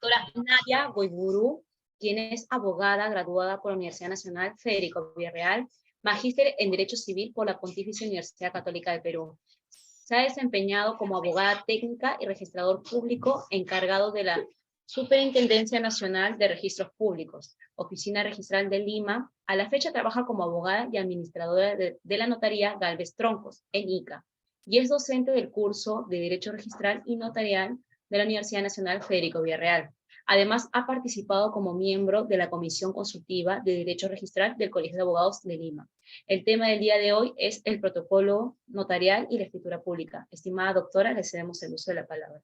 doctora Nadia Goiburu, quien es abogada graduada por la Universidad Nacional Federico Villarreal, magíster en Derecho Civil por la Pontificia Universidad Católica de Perú. Se ha desempeñado como abogada técnica y registrador público encargado de la Superintendencia Nacional de Registros Públicos, Oficina Registral de Lima. A la fecha trabaja como abogada y administradora de la notaría Galvez Troncos, en Ica, y es docente del curso de Derecho Registral y Notarial de la Universidad Nacional Federico Villarreal. Además, ha participado como miembro de la Comisión Consultiva de Derecho Registral del Colegio de Abogados de Lima. El tema del día de hoy es el protocolo notarial y la escritura pública. Estimada doctora, le cedemos el uso de la palabra.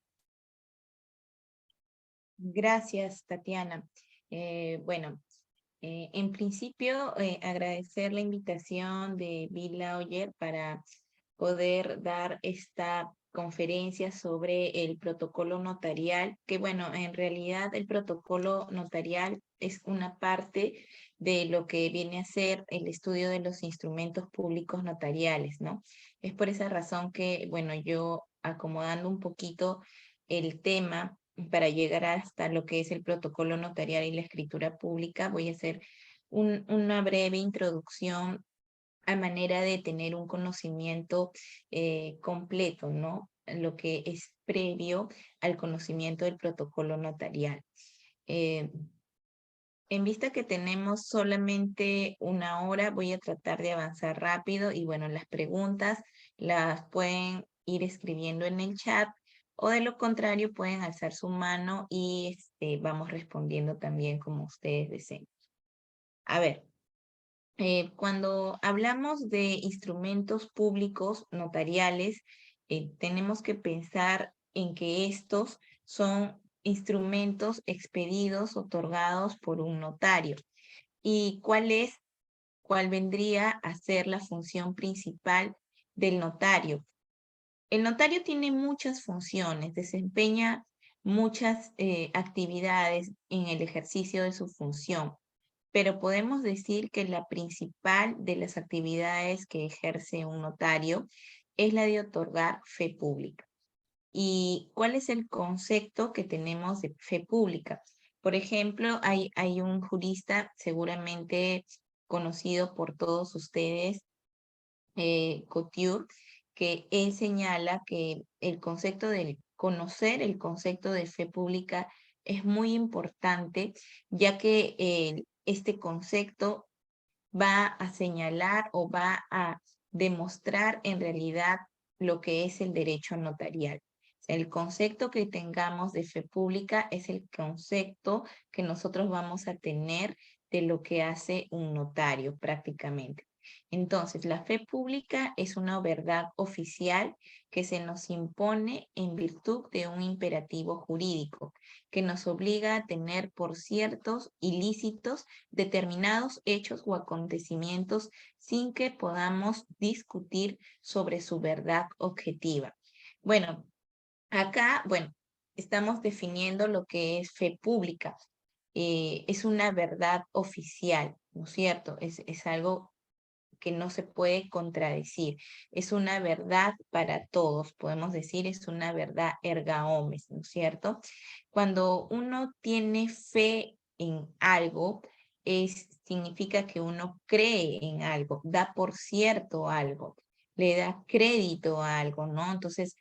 Gracias, Tatiana. En principio, agradecer la invitación de Vila Oyer para poder dar esta conferencia sobre el protocolo notarial, que bueno, en realidad el protocolo notarial es una parte de lo que viene a ser el estudio de los instrumentos públicos notariales, ¿no? Es por esa razón que, bueno, yo acomodando un poquito el tema para llegar hasta lo que es el protocolo notarial y la escritura pública, voy a hacer una breve introducción a manera de tener un conocimiento completo, ¿no? Lo que es previo al conocimiento del protocolo notarial. En vista que tenemos solamente una hora, voy a tratar de avanzar rápido y bueno, las preguntas las pueden ir escribiendo en el chat o de lo contrario pueden alzar su mano y vamos respondiendo también como ustedes deseen. A ver, cuando hablamos de instrumentos públicos notariales, tenemos que pensar en que estos son instrumentos expedidos, otorgados por un notario. ¿Y cuál vendría a ser la función principal del notario? El notario tiene muchas funciones, desempeña muchas actividades en el ejercicio de su función, pero podemos decir que la principal de las actividades que ejerce un notario es la de otorgar fe pública. ¿Y cuál es el concepto que tenemos de fe pública? Por ejemplo, hay un jurista seguramente conocido por todos ustedes, Couture, que él señala que el concepto de conocer el concepto de fe pública es muy importante, ya que este concepto va a señalar o va a demostrar en realidad lo que es el derecho notarial. El concepto que tengamos de fe pública es el concepto que nosotros vamos a tener de lo que hace un notario prácticamente. Entonces, la fe pública es una verdad oficial que se nos impone en virtud de un imperativo jurídico que nos obliga a tener por ciertos ilícitos determinados hechos o acontecimientos sin que podamos discutir sobre su verdad objetiva. Bueno, acá, estamos definiendo lo que es fe pública. Es una verdad oficial, ¿no es cierto? Es algo que no se puede contradecir. Es una verdad para todos, podemos decir, es una verdad erga omnes, ¿no es cierto? Cuando uno tiene fe en algo, significa que uno cree en algo, da por cierto algo, le da crédito a algo, ¿no? Entonces,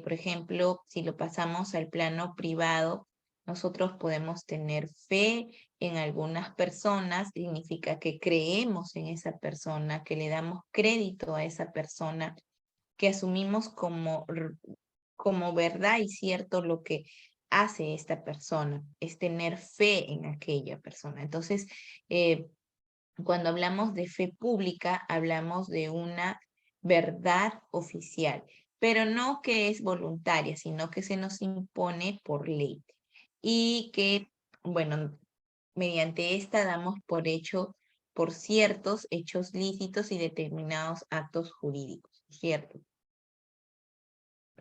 por ejemplo, si lo pasamos al plano privado, nosotros podemos tener fe en algunas personas, significa que creemos en esa persona, que le damos crédito a esa persona, que asumimos como verdad y cierto lo que hace esta persona, es tener fe en aquella persona. Entonces, cuando hablamos de fe pública, hablamos de una verdad oficial, pero no que es voluntaria, sino que se nos impone por ley y que, bueno, mediante esta damos por hecho por ciertos hechos lícitos y determinados actos jurídicos, ¿cierto?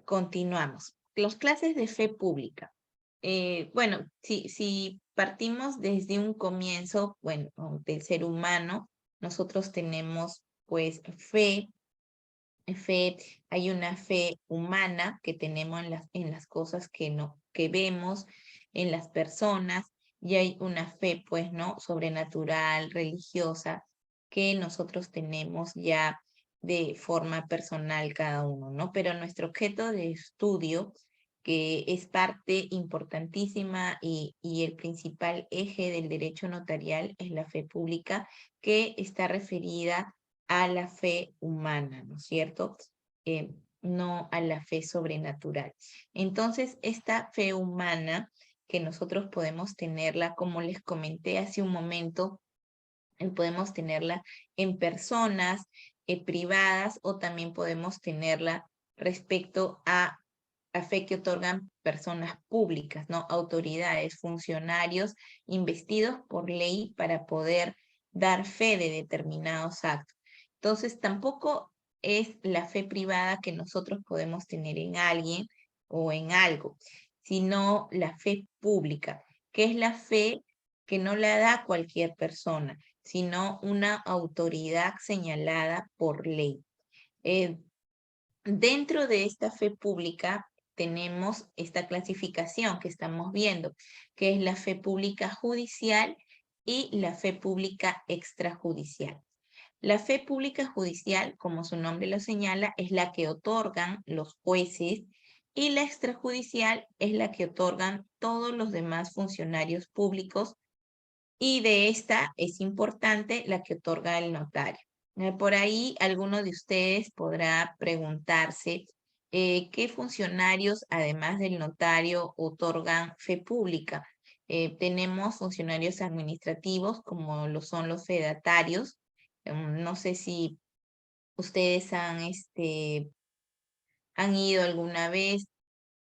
Continuamos. Las clases de fe pública. Si partimos desde un comienzo, bueno, del ser humano, nosotros tenemos pues fe, hay una fe humana que tenemos en las cosas que vemos, en las personas, y hay una fe, pues, ¿no? Sobrenatural, religiosa, que nosotros tenemos ya de forma personal cada uno, ¿no? Pero nuestro objeto de estudio, que es parte importantísima y el principal eje del derecho notarial, es la fe pública, que está referida a la fe humana, ¿no es cierto? Eh, no a la fe sobrenatural. Entonces, esta fe humana que nosotros podemos tenerla, como les comenté hace un momento, podemos tenerla en personas privadas, o también podemos tenerla respecto a fe que otorgan personas públicas, ¿no? Autoridades, funcionarios investidos por ley para poder dar fe de determinados actos. Entonces, tampoco es la fe privada que nosotros podemos tener en alguien o en algo, sino la fe pública, que es la fe que no la da cualquier persona, sino una autoridad señalada por ley. Dentro de esta fe pública tenemos esta clasificación que estamos viendo, que es la fe pública judicial y la fe pública extrajudicial. La fe pública judicial, como su nombre lo señala, es la que otorgan los jueces, y la extrajudicial es la que otorgan todos los demás funcionarios públicos, y de esta es importante la que otorga el notario. Por ahí alguno de ustedes podrá preguntarse qué funcionarios, además del notario, otorgan fe pública. Tenemos funcionarios administrativos, como lo son los fedatarios. No sé si ustedes han ido alguna vez,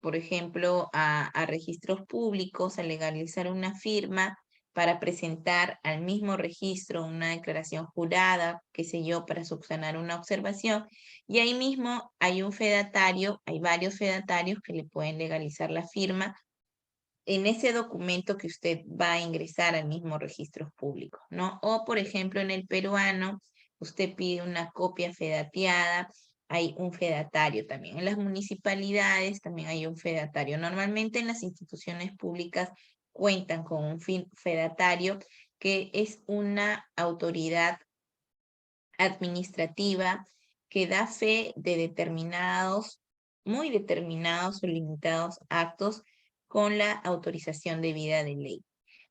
por ejemplo, a registros públicos, a legalizar una firma para presentar al mismo registro una declaración jurada, qué sé yo, para subsanar una observación, y ahí mismo hay un fedatario, hay varios fedatarios que le pueden legalizar la firma en ese documento que usted va a ingresar al mismo registro público, ¿no? O, por ejemplo, en el peruano, usted pide una copia fedateada, hay un fedatario también. En las municipalidades también hay un fedatario. Normalmente en las instituciones públicas cuentan con un fedatario, que es una autoridad administrativa que da fe de determinados, muy determinados o limitados actos con la autorización debida de ley.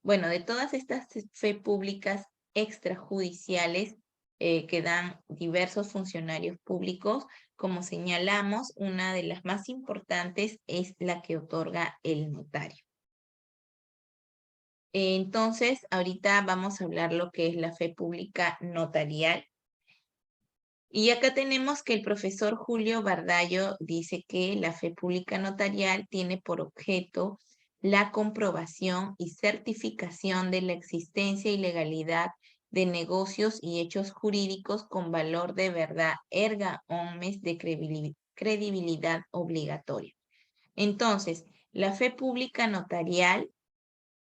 Bueno, de todas estas fe públicas extrajudiciales que dan diversos funcionarios públicos, como señalamos, una de las más importantes es la que otorga el notario. Entonces, ahorita vamos a hablar lo que es la fe pública notarial. Y acá tenemos que el profesor Julio Bardallo dice que la fe pública notarial tiene por objeto la comprobación y certificación de la existencia y legalidad de negocios y hechos jurídicos con valor de verdad erga omnes de credibilidad obligatoria. Entonces, la fe pública notarial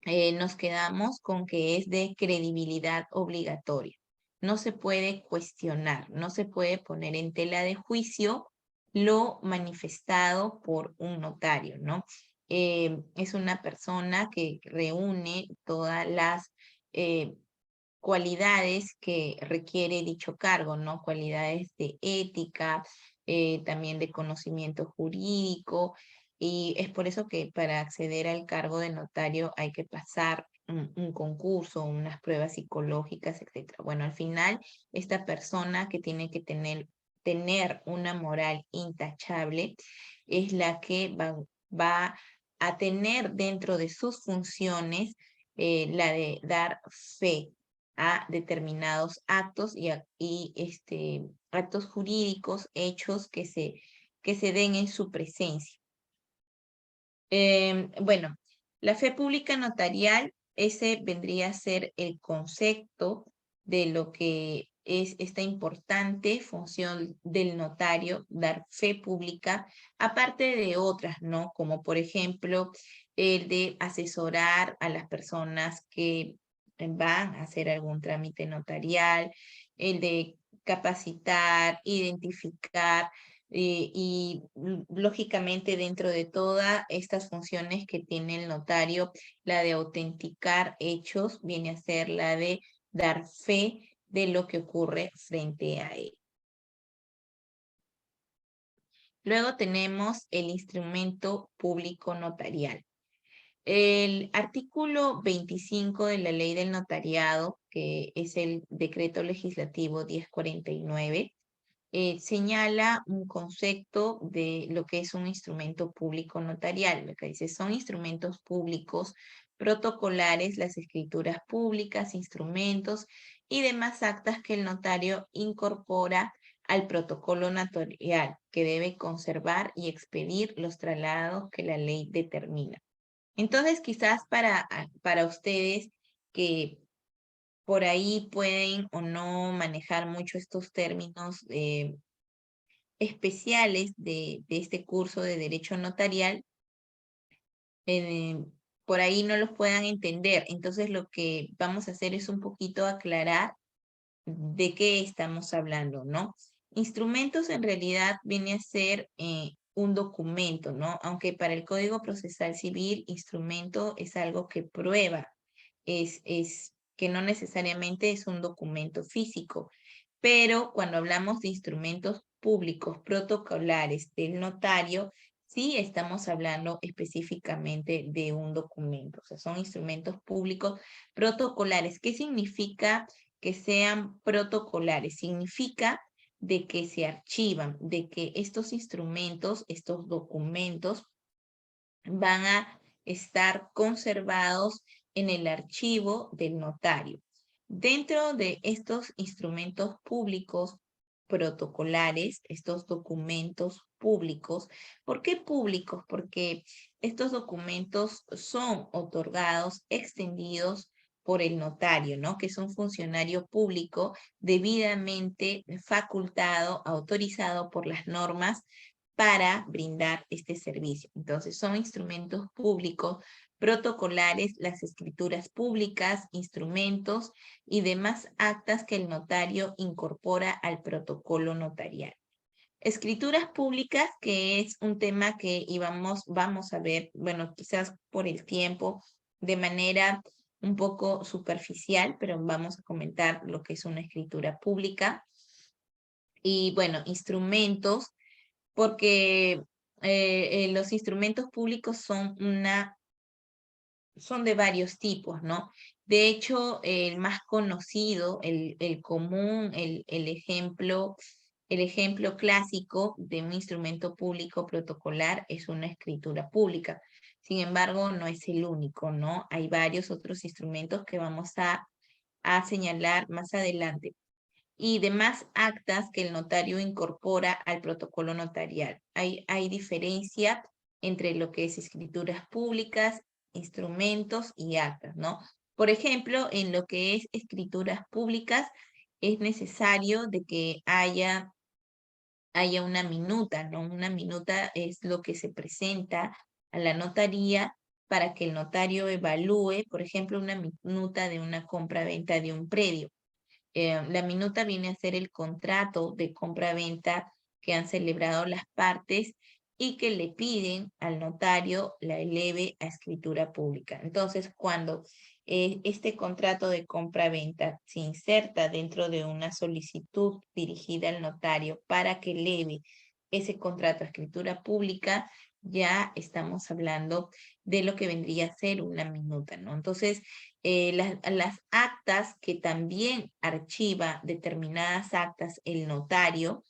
nos quedamos con que es de credibilidad obligatoria. No se puede cuestionar, no se puede poner en tela de juicio lo manifestado por un notario, ¿no? Es una persona que reúne todas las cualidades que requiere dicho cargo, ¿no? Cualidades de ética, también de conocimiento jurídico, y es por eso que para acceder al cargo de notario hay que pasar un concurso, unas pruebas psicológicas, etcétera. Bueno, al final, esta persona que tiene que tener una moral intachable es la que va a tener dentro de sus funciones la de dar fe a determinados actos y actos jurídicos, hechos que se den en su presencia. Bueno, la fe pública notarial, ese vendría a ser el concepto de lo que es esta importante función del notario, dar fe pública, aparte de otras, ¿no? Como por ejemplo, el de asesorar a las personas que van a hacer algún trámite notarial, el de capacitar, identificar Lógicamente dentro de todas estas funciones que tiene el notario, la de autenticar hechos viene a ser la de dar fe de lo que ocurre frente a él. Luego tenemos el instrumento público notarial. El artículo 25 de la Ley del Notariado, que es el Decreto Legislativo 1049, señala un concepto de lo que es un instrumento público notarial. Lo que dice son instrumentos públicos protocolares, las escrituras públicas, instrumentos y demás actas que el notario incorpora al protocolo notarial, que debe conservar y expedir los traslados que la ley determina. Entonces, quizás para ustedes que por ahí pueden o no manejar mucho estos términos especiales de este curso de Derecho Notarial, eh, por ahí no los puedan entender. Entonces, lo que vamos a hacer es un poquito aclarar de qué estamos hablando, ¿no? Instrumentos en realidad viene a ser un documento, ¿no? Aunque para el Código Procesal Civil, instrumento es algo que prueba, es que no necesariamente es un documento físico, pero cuando hablamos de instrumentos públicos protocolares del notario, sí estamos hablando específicamente de un documento, o sea, son instrumentos públicos protocolares. ¿Qué significa que sean protocolares? Significa de que se archivan, de que estos instrumentos, estos documentos van a estar conservados en el archivo del notario. Dentro de estos instrumentos públicos protocolares, estos documentos públicos, ¿por qué públicos? Porque estos documentos son otorgados, extendidos por el notario, ¿no? Que es un funcionario público debidamente facultado, autorizado por las normas para brindar este servicio. Entonces, son instrumentos públicos protocolares, las escrituras públicas, instrumentos y demás actas que el notario incorpora al protocolo notarial. Escrituras públicas, que es un tema que vamos a ver, bueno, quizás por el tiempo, de manera un poco superficial, pero vamos a comentar lo que es una escritura pública. Y bueno, instrumentos, porque los instrumentos públicos son de varios tipos, ¿no? De hecho, el más conocido, el común, el ejemplo clásico de un instrumento público protocolar es una escritura pública. Sin embargo, no es el único, ¿no? Hay varios otros instrumentos que vamos a señalar más adelante y demás actas que el notario incorpora al protocolo notarial. Hay diferencia entre lo que es escrituras públicas, instrumentos y actas, ¿no? Por ejemplo, en lo que es escrituras públicas, es necesario de que haya una minuta, ¿no? Una minuta es lo que se presenta a la notaría para que el notario evalúe, por ejemplo, una minuta de una compra-venta de un predio. La minuta viene a ser el contrato de compra-venta que han celebrado las partes y que le piden al notario la eleve a escritura pública. Entonces, cuando este contrato de compra-venta se inserta dentro de una solicitud dirigida al notario para que eleve ese contrato a escritura pública, ya estamos hablando de lo que vendría a ser una minuta, ¿no? Entonces, las actas que también archiva determinadas actas el notario,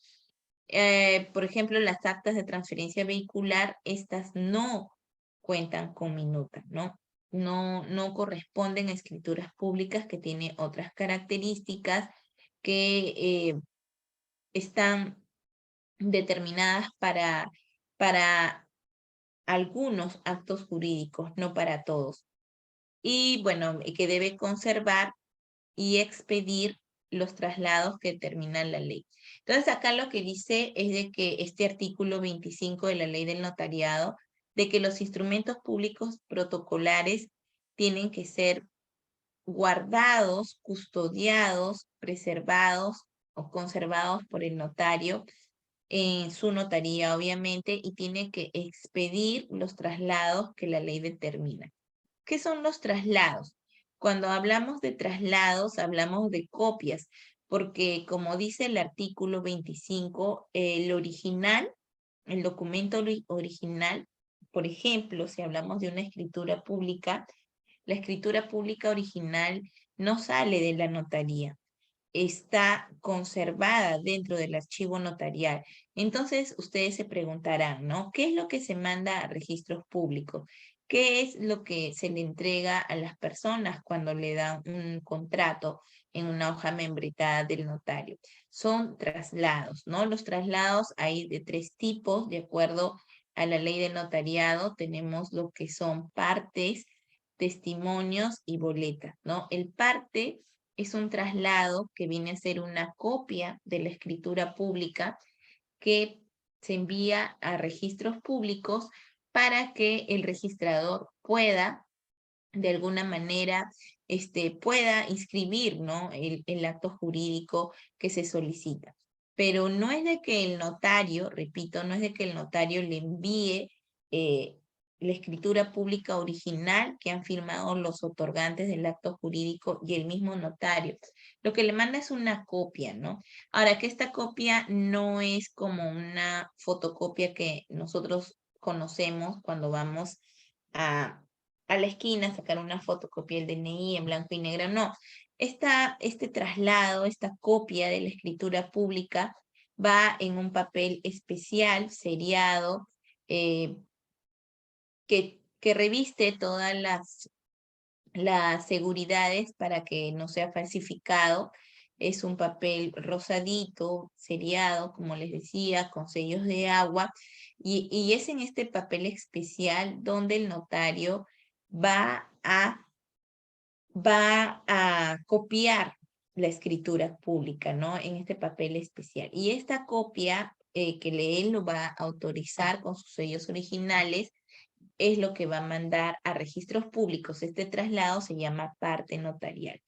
por ejemplo, las actas de transferencia vehicular, estas no cuentan con minuta, ¿no? No corresponden a escrituras públicas que tienen otras características que están determinadas para algunos actos jurídicos, no para todos. Y bueno, que debe conservar y expedir los traslados que determina la ley. Entonces, acá lo que dice es de que este artículo 25 de la ley del notariado, de que los instrumentos públicos protocolares tienen que ser guardados, custodiados, preservados o conservados por el notario en su notaría, obviamente, y tiene que expedir los traslados que la ley determina. ¿Qué son los traslados? Cuando hablamos de traslados, hablamos de copias, porque como dice el artículo 25, el original, el documento original, por ejemplo, si hablamos de una escritura pública, la escritura pública original no sale de la notaría, está conservada dentro del archivo notarial. Entonces, ustedes se preguntarán, ¿no? ¿Qué es lo que se manda a registros públicos? ¿Qué es lo que se le entrega a las personas cuando le dan un contrato en una hoja membretada del notario? Son traslados, ¿no? Los traslados hay de 3 tipos, de acuerdo a la ley del notariado. Tenemos lo que son partes, testimonios y boletas, ¿no? El parte es un traslado que viene a ser una copia de la escritura pública que se envía a registros públicos para que el registrador pueda, de alguna manera, pueda inscribir, ¿no? el acto jurídico que se solicita. Pero no es de que el notario, repito, no es de que el notario le envíe la escritura pública original que han firmado los otorgantes del acto jurídico y el mismo notario. Lo que le manda es una copia, ¿no? Ahora, que esta copia no es como una fotocopia que nosotros conocemos cuando vamos a la esquina a sacar una fotocopia del DNI en blanco y negro, no. Este traslado, esta copia de la escritura pública va en un papel especial, seriado, que reviste todas las seguridades para que no sea falsificado. Es un papel rosadito, seriado, como les decía, con sellos de agua, y es en este papel especial donde el notario va a copiar la escritura pública, ¿no? En este papel especial. Y esta copia que él lo va a autorizar con sus sellos originales es lo que va a mandar a registros públicos. Este traslado se llama parte notarial.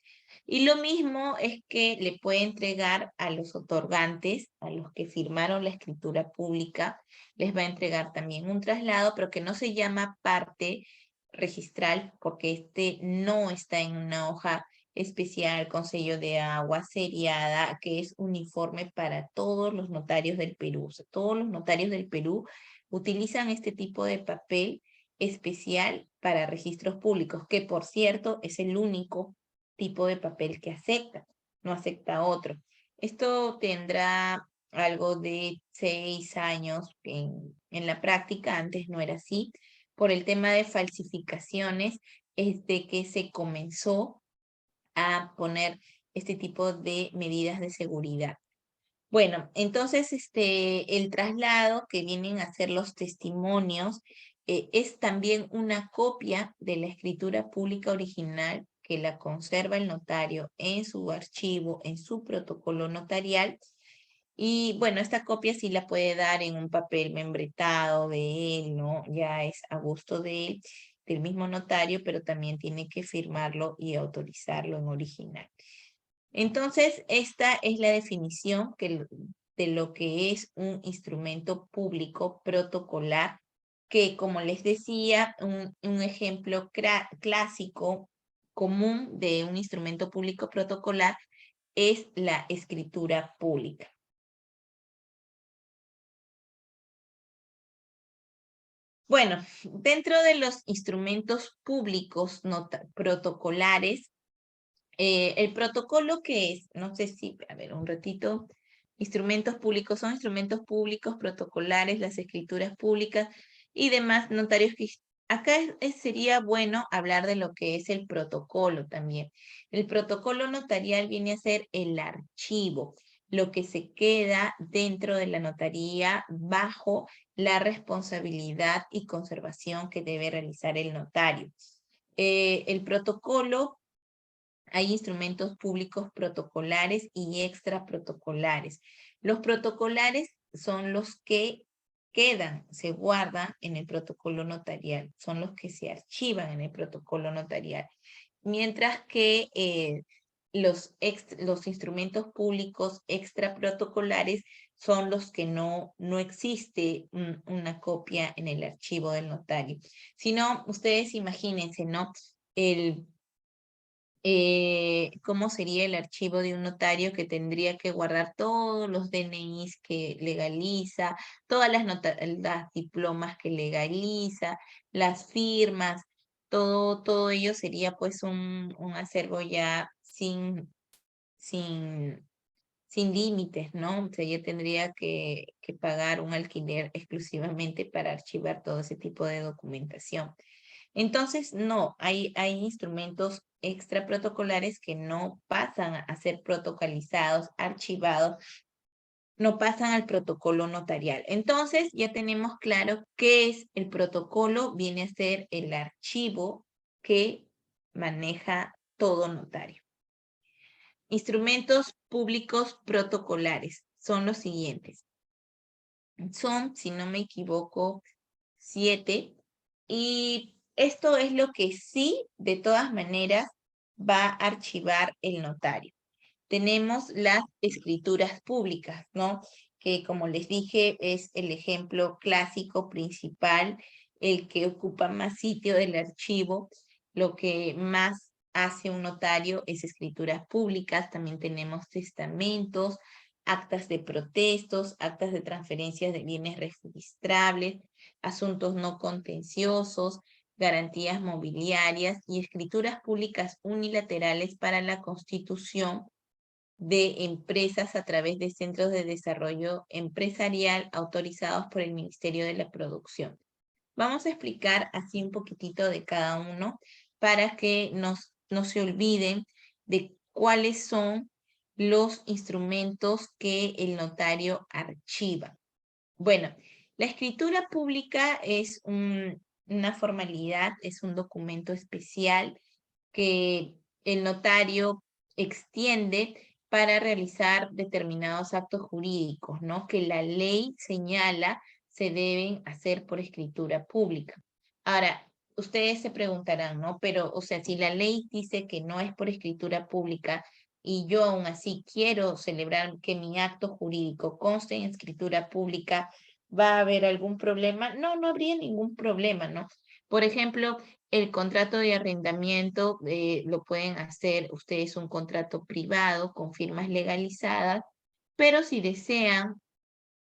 Y lo mismo es que le puede entregar a los otorgantes, a los que firmaron la escritura pública, les va a entregar también un traslado, pero que no se llama parte registral, porque no está en una hoja especial con sello de agua seriada, que es uniforme para todos los notarios del Perú. O sea, todos los notarios del Perú utilizan este tipo de papel especial para registros públicos, que por cierto es el único tipo de papel que acepta, no acepta otro. Esto tendrá algo de 6 años en la práctica, antes no era así. Por el tema de falsificaciones, es de que se comenzó a poner este tipo de medidas de seguridad. Bueno, entonces el traslado que vienen a ser los testimonios es también una copia de la escritura pública original que la conserva el notario en su archivo, en su protocolo notarial. Y bueno, esta copia sí la puede dar en un papel membretado de él, ¿no? Ya es a gusto de él, del mismo notario, pero también tiene que firmarlo y autorizarlo en original. Entonces, esta es la definición de lo que es un instrumento público protocolar, que como les decía, un ejemplo clásico común de un instrumento público protocolar es la escritura pública. Bueno, dentro de los instrumentos públicos protocolares, el protocolo que es, no sé si, a ver, un ratito, instrumentos públicos son instrumentos públicos protocolares, las escrituras públicas y demás notarios que acá sería bueno hablar de lo que es el protocolo también. El protocolo notarial viene a ser el archivo, lo que se queda dentro de la notaría bajo la responsabilidad y conservación que debe realizar el notario. El protocolo, hay instrumentos públicos protocolares y extraprotocolares. Los protocolares son los que quedan, se guardan en el protocolo notarial, son los que se archivan en el protocolo notarial. Mientras que los instrumentos públicos extraprotocolares son los que no existe una copia en el archivo del notario. Si no, ustedes imagínense, ¿no? Cómo sería el archivo de un notario que tendría que guardar todos los DNIs que legaliza, todas las diplomas que legaliza, las firmas, todo ello sería pues un acervo ya sin, sin límites, ¿no? O sea, yo tendría que pagar un alquiler exclusivamente para archivar todo ese tipo de documentación. Entonces, no, hay instrumentos extraprotocolares que no pasan a ser protocolizados, archivados, no pasan al protocolo notarial. Entonces, ya tenemos claro qué es el protocolo, viene a ser el archivo que maneja todo notario. Instrumentos públicos protocolares son los siguientes. Son, si no me equivoco, 7. Y esto es lo que sí, de todas maneras, va a archivar el notario. Tenemos las escrituras públicas, ¿no? Que como les dije, es el ejemplo clásico principal, el que ocupa más sitio del archivo. Lo que más hace un notario es escrituras públicas. También tenemos testamentos, actas de protestos, actas de transferencias de bienes registrables, asuntos no contenciosos, garantías mobiliarias y escrituras públicas unilaterales para la constitución de empresas a través de centros de desarrollo empresarial autorizados por el Ministerio de la Producción. Vamos a explicar así un poquitito de cada uno para que no se olviden de cuáles son los instrumentos que el notario archiva. Bueno, la escritura pública es una formalidad, es un documento especial que el notario extiende para realizar determinados actos jurídicos, ¿no? Que la ley señala se deben hacer por escritura pública. Ahora, ustedes se preguntarán, ¿no? Pero, o sea, si la ley dice que no es por escritura pública y yo aún así quiero celebrar que mi acto jurídico conste en escritura pública, ¿va a haber algún problema? No, no habría ningún problema, ¿no? Por ejemplo, el contrato de arrendamiento lo pueden hacer ustedes un contrato privado con firmas legalizadas, pero si desean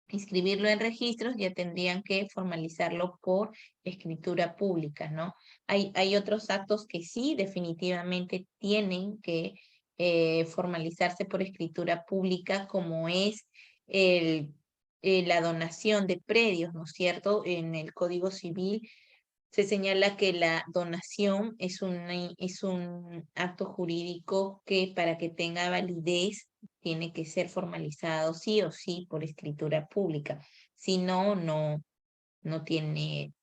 inscribirlo en registros, ya tendrían que formalizarlo por escritura pública, ¿no? Hay otros actos que sí definitivamente tienen que formalizarse por escritura pública, como es la donación de predios, ¿no es cierto? En el Código Civil se señala que la donación es un acto jurídico que para que tenga validez tiene que ser formalizado sí o sí por escritura pública. Si no, no tiene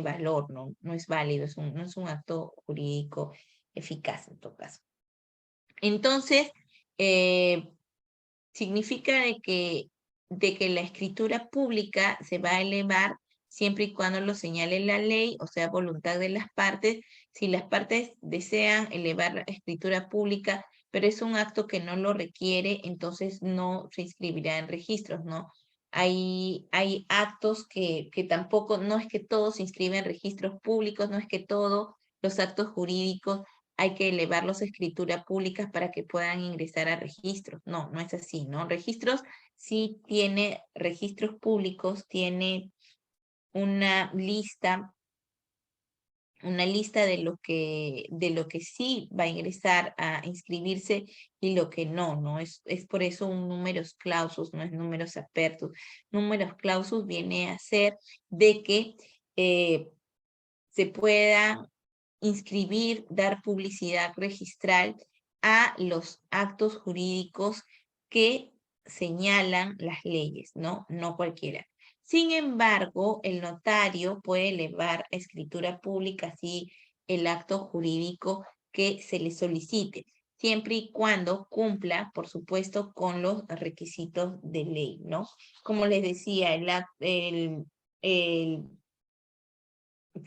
valor, no es válido, no es un acto jurídico eficaz en todo caso. Entonces, significa de que la escritura pública se va a elevar siempre y cuando lo señale la ley, o sea, voluntad de las partes. Si las partes desean elevar la escritura pública, pero es un acto que no lo requiere, entonces no se inscribirá en registros, ¿no? Hay actos que tampoco, no es que todos se inscriben en registros públicos, no es que todos los actos jurídicos hay que elevarlos a escritura públicas para que puedan ingresar a registros. No, no es así, ¿no? Registros sí tiene, registros públicos tiene una lista de lo que sí va a ingresar a inscribirse y lo que no, ¿no? Es por eso un números clausus, no es números apertus. Números clausus viene a ser de que se pueda inscribir, dar publicidad registral a los actos jurídicos que señalan las leyes, ¿no? No cualquiera. Sin embargo, el notario puede elevar a escritura pública así el acto jurídico que se le solicite, siempre y cuando cumpla, por supuesto, con los requisitos de ley, ¿no? Como les decía, el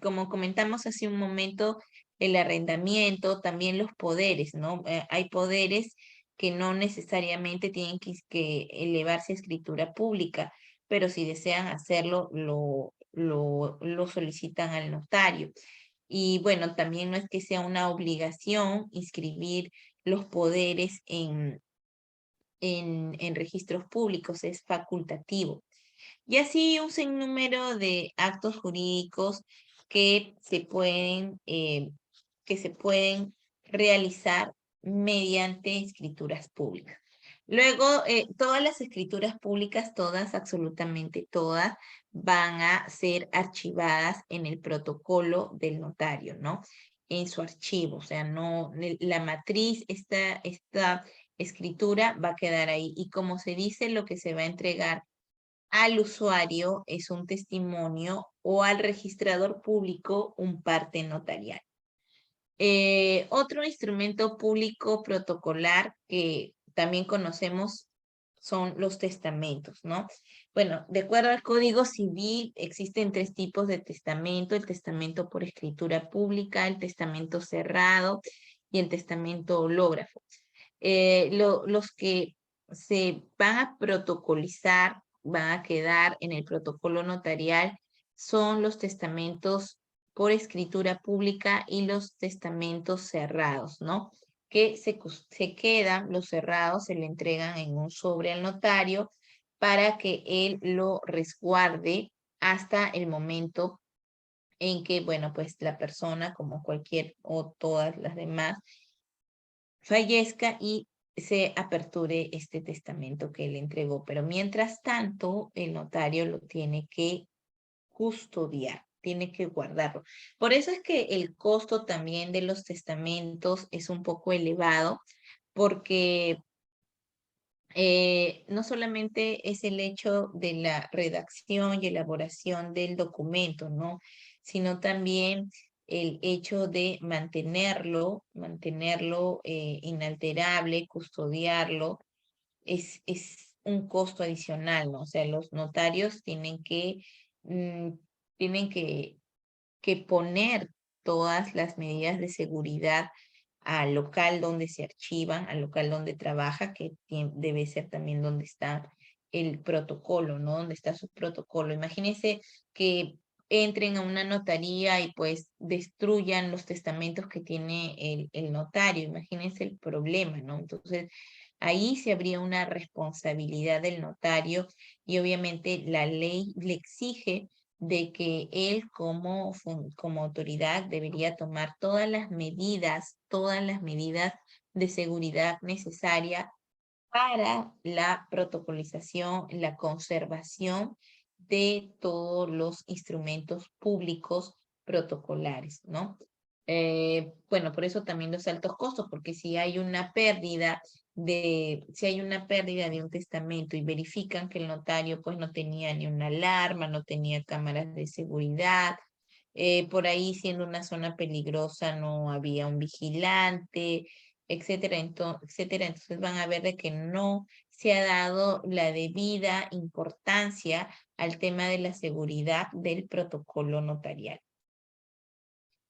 como comentamos hace un momento, el arrendamiento, también los poderes, ¿no? Hay poderes que no necesariamente tienen que elevarse a escritura pública, pero si desean hacerlo, lo solicitan al notario. Y bueno, también no es que sea una obligación inscribir los poderes en registros públicos, es facultativo. Y así un sinnúmero de actos jurídicos que que se pueden realizar mediante escrituras públicas. Luego, todas las escrituras públicas, todas, absolutamente todas, van a ser archivadas en el protocolo del notario, ¿no? En su archivo, o sea, no, la matriz, esta escritura va a quedar ahí. Y como se dice, lo que se va a entregar al usuario es un testimonio o al registrador público un parte notarial. Otro instrumento público protocolar que también conocemos son los testamentos, ¿no? Bueno, de acuerdo al Código Civil, existen tres tipos de testamento: el testamento por escritura pública, el testamento cerrado y el testamento hológrafo. Los que se van a protocolizar, van a quedar en el protocolo notarial, son los testamentos por escritura pública y los testamentos cerrados, ¿no? Que se quedan, los cerrados se le entregan en un sobre al notario para que él lo resguarde hasta el momento en que, bueno, pues la persona, como cualquier o todas las demás, fallezca y se aperture este testamento que él entregó. Pero mientras tanto, el notario lo tiene que custodiar, tiene que guardarlo. Por eso es que el costo también de los testamentos es un poco elevado, porque no solamente es el hecho de la redacción y elaboración del documento, ¿no? Sino también el hecho de mantenerlo inalterable, custodiarlo, es un costo adicional, ¿no? O sea, los notarios mm, tienen que poner todas las medidas de seguridad al local donde se archivan, al local donde trabaja, que debe ser también donde está el protocolo, ¿no? Donde está su protocolo. Imagínense que entren a una notaría y pues destruyan los testamentos que tiene el notario. Imagínense el problema, ¿no? Entonces, ahí se habría una responsabilidad del notario y obviamente la ley le exige de que él como autoridad debería tomar todas las medidas de seguridad necesarias para la protocolización, la conservación de todos los instrumentos públicos protocolares, ¿no? Bueno, por eso también los altos costos, porque si hay una pérdida de un testamento y verifican que el notario pues no tenía ni una alarma, no tenía cámaras de seguridad, por ahí siendo una zona peligrosa no había un vigilante, etcétera, etcétera. Entonces van a ver de que no se ha dado la debida importancia al tema de la seguridad del protocolo notarial.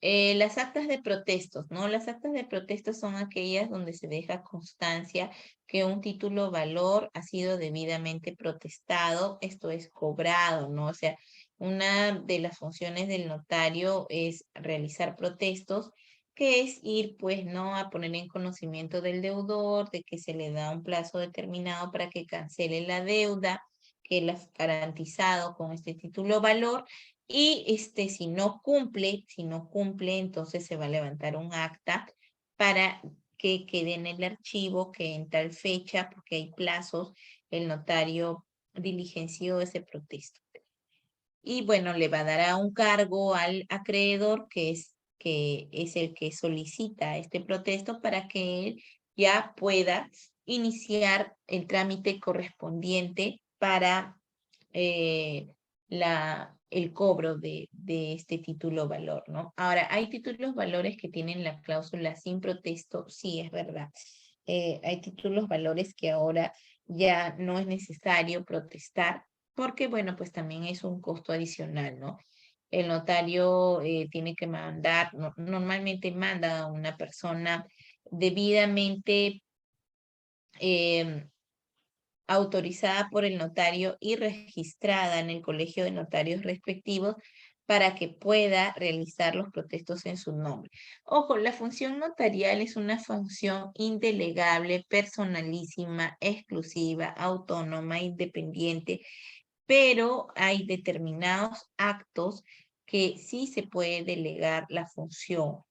Las actas de protestos, ¿no? Las actas de protestos son aquellas donde se deja constancia que un título valor ha sido debidamente protestado, esto es cobrado, ¿no? O sea, una de las funciones del notario es realizar protestos, que es ir, pues, ¿no? A poner en conocimiento del deudor de que se le da un plazo determinado para que cancele la deuda que él ha garantizado con este título valor y si no cumple, entonces se va a levantar un acta para que quede en el archivo que en tal fecha, porque hay plazos, el notario diligenció ese protesto. Y bueno, le va a dar a un cargo al acreedor, que es el que solicita este protesto, para que él ya pueda iniciar el trámite correspondiente para el cobro de este título valor, ¿no? Ahora, hay títulos valores que tienen la cláusula sin protesto, sí, es verdad. Hay títulos valores que ahora ya no es necesario protestar, porque, bueno, pues también es un costo adicional, ¿no? El notario tiene que mandar, normalmente manda a una persona debidamente autorizada por el notario y registrada en el colegio de notarios respectivos para que pueda realizar los protestos en su nombre. Ojo, la función notarial es una función indelegable, personalísima, exclusiva, autónoma, independiente, pero hay determinados actos que sí se puede delegar la función,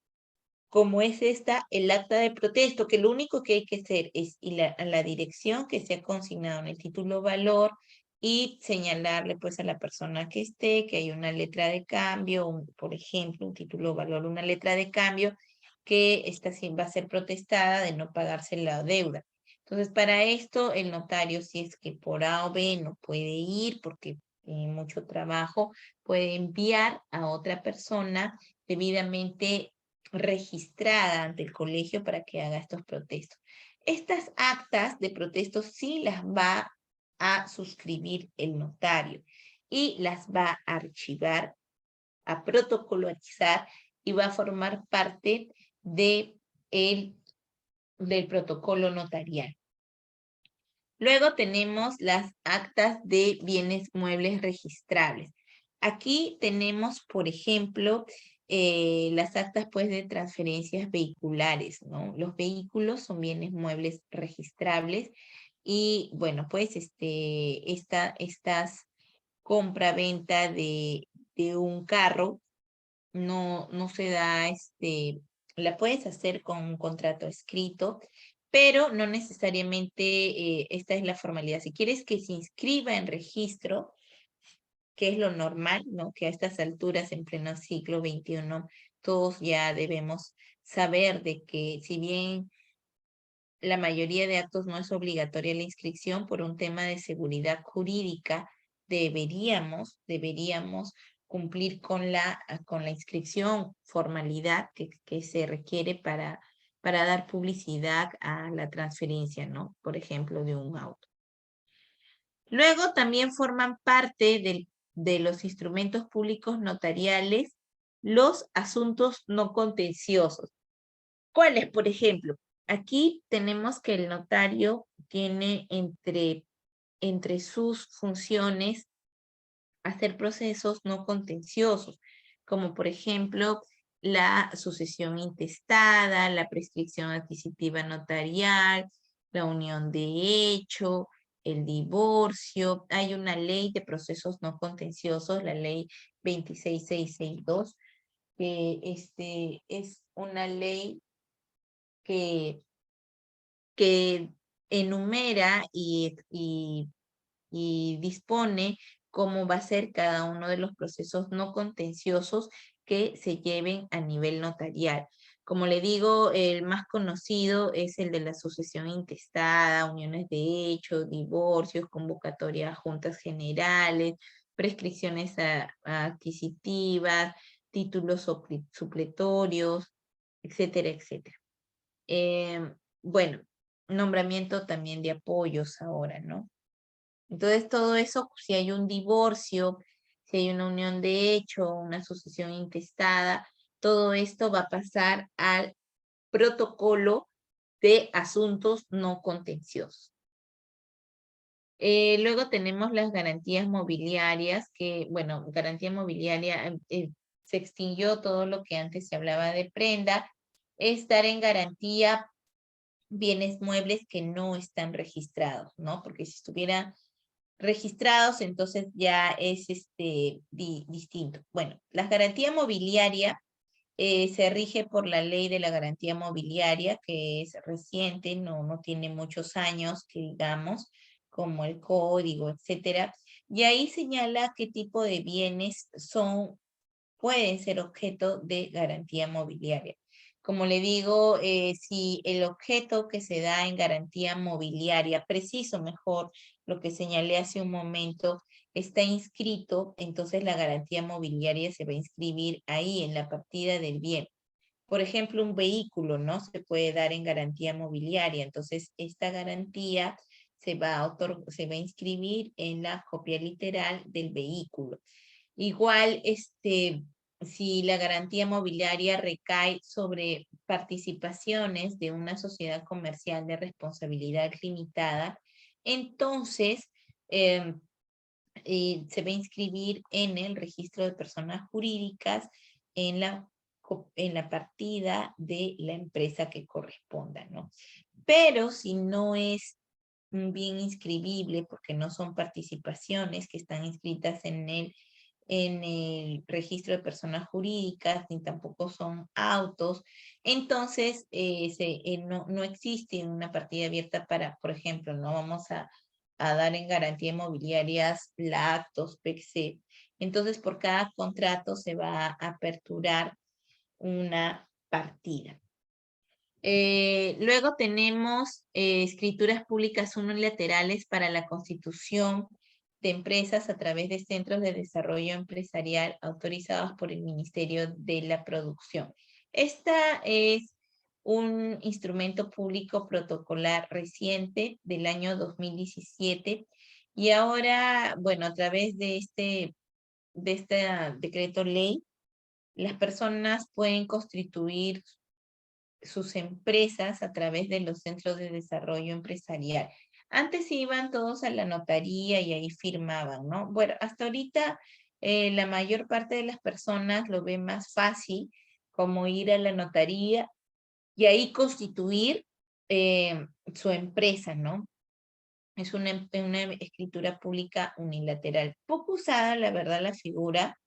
como es el acta de protesto, que lo único que hay que hacer es ir a la dirección que se ha consignado en el título valor y señalarle pues a la persona que esté que hay una letra de cambio, por ejemplo, un título valor, una letra de cambio que esta sí va a ser protestada de no pagarse la deuda. Entonces, para esto, el notario, si es que por A o B no puede ir porque tiene mucho trabajo, puede enviar a otra persona debidamente registrada ante el colegio para que haga estos protestos. Estas actas de protestos sí las va a suscribir el notario y las va a archivar, a protocolarizar y va a formar parte del protocolo notarial. Luego tenemos las actas de bienes muebles registrables. Aquí tenemos, por ejemplo, las actas pues, de transferencias vehiculares, ¿no? Los vehículos son bienes muebles registrables y, bueno, pues estas compra-venta de un carro no se da, la puedes hacer con un contrato escrito, pero no necesariamente esta es la formalidad. Si quieres que se inscriba en registro, que es lo normal, ¿no? Que a estas alturas, en pleno siglo XXI, todos ya debemos saber de que si bien la mayoría de actos no es obligatoria la inscripción por un tema de seguridad jurídica, deberíamos cumplir con la inscripción, formalidad que se requiere para dar publicidad a la transferencia, ¿no? Por ejemplo, de un auto. Luego también forman parte de los instrumentos públicos notariales los asuntos no contenciosos. ¿Cuáles, por ejemplo? Aquí tenemos que el notario tiene entre sus funciones hacer procesos no contenciosos, como por ejemplo la sucesión intestada, la prescripción adquisitiva notarial, la unión de hecho, el divorcio. Hay una ley de procesos no contenciosos, la ley 26662, que es una ley que enumera y dispone cómo va a ser cada uno de los procesos no contenciosos que se lleven a nivel notarial. Como le digo, el más conocido es el de la sucesión intestada, uniones de hecho, divorcios, convocatoria a juntas generales, prescripciones adquisitivas, títulos supletorios, etcétera, etcétera. Bueno, nombramiento también de apoyos ahora, ¿no? Entonces, todo eso, si hay un divorcio, si hay una unión de hecho, una sucesión intestada, todo esto va a pasar al protocolo de asuntos no contenciosos. Luego tenemos las garantías mobiliarias, que, bueno, garantía mobiliaria, se extinguió todo lo que antes se hablaba de prenda, estar en garantía bienes muebles que no están registrados, ¿no? Porque si estuvieran registrados, entonces ya es distinto. Bueno, la garantía mobiliaria se rige por la ley de la garantía mobiliaria, que es reciente, no tiene muchos años, que digamos, como el código, etcétera. Y ahí señala qué tipo de bienes pueden ser objeto de garantía mobiliaria. Como le digo, si el objeto que se da en garantía mobiliaria, preciso mejor lo que señalé hace un momento, está inscrito, entonces la garantía mobiliaria se va a inscribir ahí en la partida del bien. Por ejemplo, un vehículo, ¿no? Se puede dar en garantía mobiliaria, entonces esta garantía se va a inscribir en la copia literal del vehículo. Igual, si la garantía mobiliaria recae sobre participaciones de una sociedad comercial de responsabilidad limitada, entonces se va a inscribir en el registro de personas jurídicas en la partida de la empresa que corresponda, ¿no? Pero si no es un bien inscribible, porque no son participaciones que están inscritas en el registro de personas jurídicas, ni tampoco son autos, entonces no existe una partida abierta para, por ejemplo, no vamos a dar en garantía inmobiliarias actos, PEC. Entonces, por cada contrato se va a aperturar una partida. Luego tenemos escrituras públicas unilaterales para la constitución de empresas a través de centros de desarrollo empresarial autorizados por el Ministerio de la Producción. Esta es un instrumento público protocolar reciente del año 2017 y ahora, bueno, a través de este decreto ley, las personas pueden constituir sus empresas a través de los centros de desarrollo empresarial. Antes iban todos a la notaría y ahí firmaban, ¿no? Bueno, hasta ahorita la mayor parte de las personas lo ve más fácil como ir a la notaría y ahí constituir su empresa, ¿no? Es una escritura pública unilateral. Poco usada, la verdad, la figura,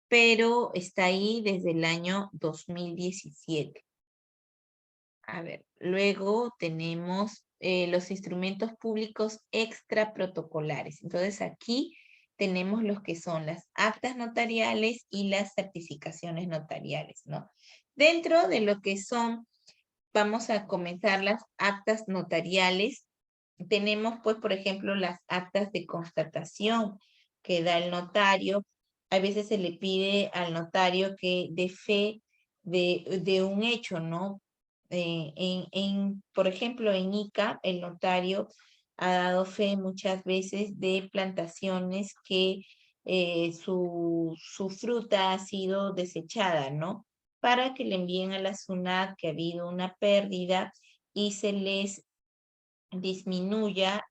pero está ahí desde el año 2017. A ver, luego tenemos los instrumentos públicos extraprotocolares. Entonces aquí tenemos los que son las actas notariales y las certificaciones notariales, ¿no? Dentro de lo que son, vamos a comenzar las actas notariales. Tenemos, pues, por ejemplo, las actas de constatación que da el notario. A veces se le pide al notario que dé fe de un hecho, ¿no? Por ejemplo, en Ica, el notario ha dado fe muchas veces de plantaciones que su fruta ha sido desechada, ¿no? Para que le envíen a la SUNAT que ha habido una pérdida y se les disminuya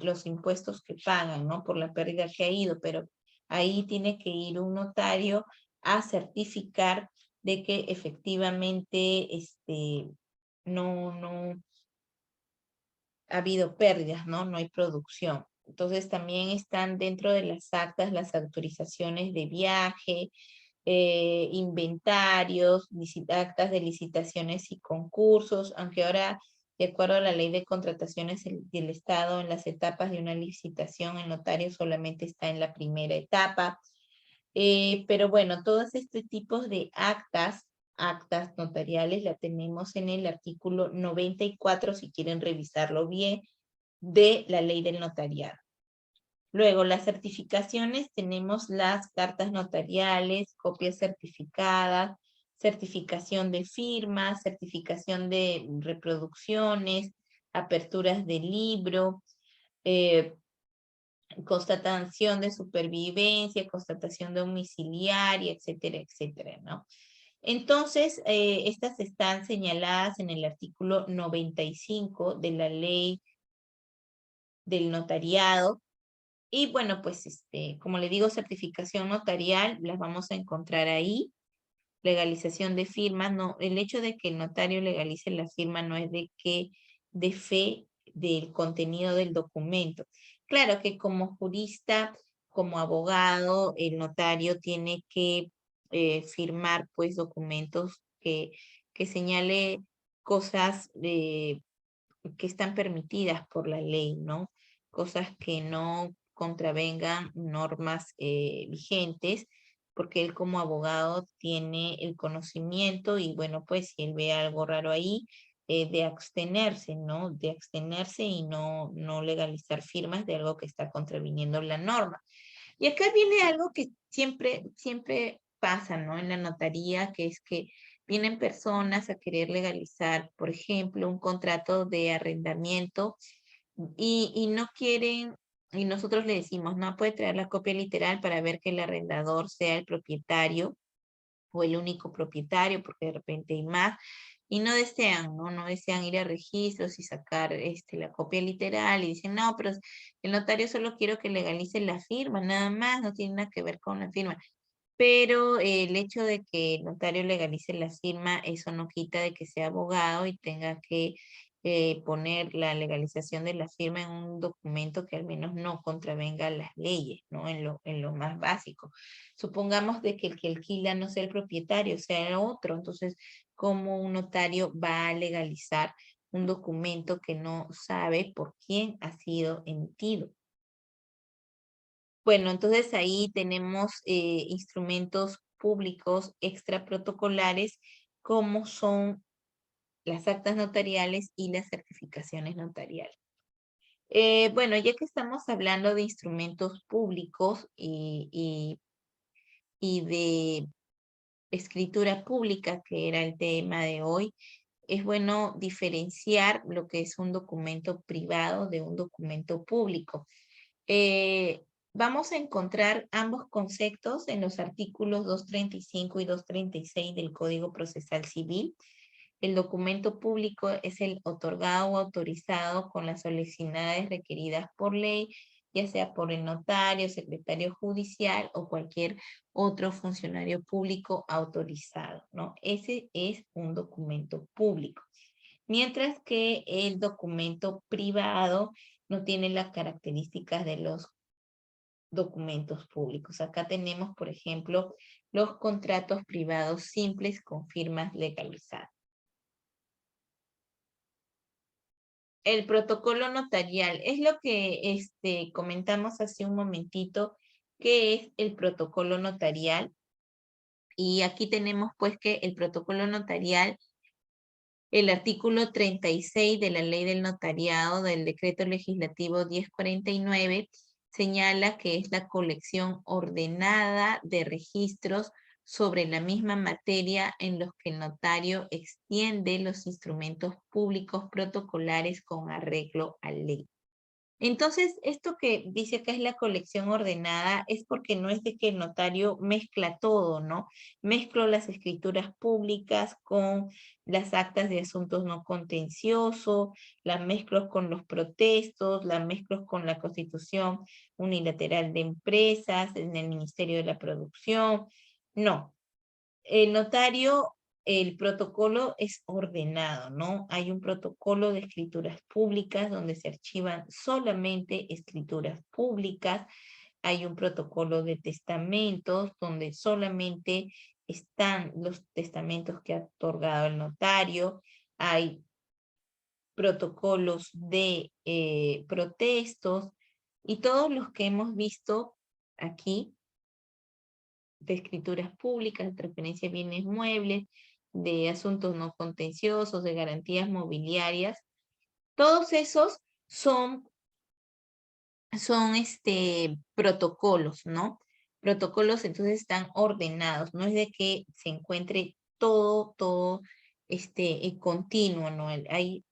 los impuestos que pagan, ¿no? Por la pérdida que ha ido, pero ahí tiene que ir un notario a certificar de que efectivamente no ha habido pérdidas, ¿no? No hay producción. Entonces también están dentro de las actas las autorizaciones de viaje, inventarios, actas de licitaciones y concursos, aunque ahora, de acuerdo a la ley de contrataciones del Estado, en las etapas de una licitación, el notario solamente está en la primera etapa. Pero bueno, todos estos tipos de actas notariales, la tenemos en el artículo 94, si quieren revisarlo bien, de la ley del notariado. Luego, las certificaciones, tenemos las cartas notariales, copias certificadas, certificación de firmas, certificación de reproducciones, aperturas de libro, constatación de supervivencia, constatación domiciliaria, etcétera, etcétera, ¿no? Entonces, estas están señaladas en el artículo 95 de la ley del notariado. Y bueno, pues como le digo, certificación notarial, las vamos a encontrar ahí. Legalización de firmas, no, el hecho de que el notario legalice la firma no es de que de fe del contenido del documento. Claro que como jurista, como abogado, el notario tiene que firmar pues documentos que señale cosas que están permitidas por la ley, ¿no? Cosas que no contravengan normas vigentes, porque él como abogado tiene el conocimiento y bueno, pues si él ve algo raro ahí, de abstenerse, ¿no? De abstenerse y no legalizar firmas de algo que está contraviniendo la norma. Y acá viene algo que siempre pasa, ¿no? En la notaría, que es que vienen personas a querer legalizar, por ejemplo, un contrato de arrendamiento y no quieren, y nosotros le decimos, no puede traer la copia literal para ver que el arrendador sea el propietario o el único propietario, porque de repente hay más, y no desean, ¿no? No desean ir a registros y sacar la copia literal, y dicen, no, pero el notario solo quiero que legalice la firma, nada más, no tiene nada que ver con la firma. Pero el hecho de que el notario legalice la firma, eso no quita de que sea abogado y tenga que poner la legalización de la firma en un documento que al menos no contravenga las leyes, ¿no? En lo más básico. Supongamos de que el que alquila no sea el propietario, sea otro. Entonces, ¿cómo un notario va a legalizar un documento que no sabe por quién ha sido emitido? Bueno, entonces ahí tenemos instrumentos públicos extraprotocolares como son las actas notariales y las certificaciones notariales. Bueno, ya que estamos hablando de instrumentos públicos y de escritura pública, que era el tema de hoy, es bueno diferenciar lo que es un documento privado de un documento público. Vamos a encontrar ambos conceptos en los artículos 235 y 236 del Código Procesal Civil. El documento público es el otorgado o autorizado con las solemnidades requeridas por ley, ya sea por el notario, secretario judicial o cualquier otro funcionario público autorizado, ¿no? Ese es un documento público. Mientras que el documento privado no tiene las características de los documentos públicos. Acá tenemos, por ejemplo, los contratos privados simples con firmas legalizadas. El protocolo notarial es lo que comentamos hace un momentito, que es el protocolo notarial. Y aquí tenemos pues que el protocolo notarial, el artículo 36 de la Ley del Notariado del Decreto Legislativo 1049 señala que es la colección ordenada de registros sobre la misma materia en los que el notario extiende los instrumentos públicos protocolares con arreglo a ley. Entonces, esto que dice acá es la colección ordenada, es porque no es de que el notario mezcla todo, ¿no? Mezclo las escrituras públicas con las actas de asuntos no contenciosos, las mezclo con los protestos, las mezclo con la constitución unilateral de empresas en el Ministerio de la Producción. No, el notario, el protocolo es ordenado, ¿no? Hay un protocolo de escrituras públicas donde se archivan solamente escrituras públicas. Hay un protocolo de testamentos donde solamente están los testamentos que ha otorgado el notario. Hay protocolos de protestos y todos los que hemos visto aquí de escrituras públicas, de transferencia de bienes muebles, de asuntos no contenciosos, de garantías mobiliarias. Todos esos son protocolos, ¿no? Protocolos entonces están ordenados, no es de que se encuentre todo continuo, ¿no? Hay,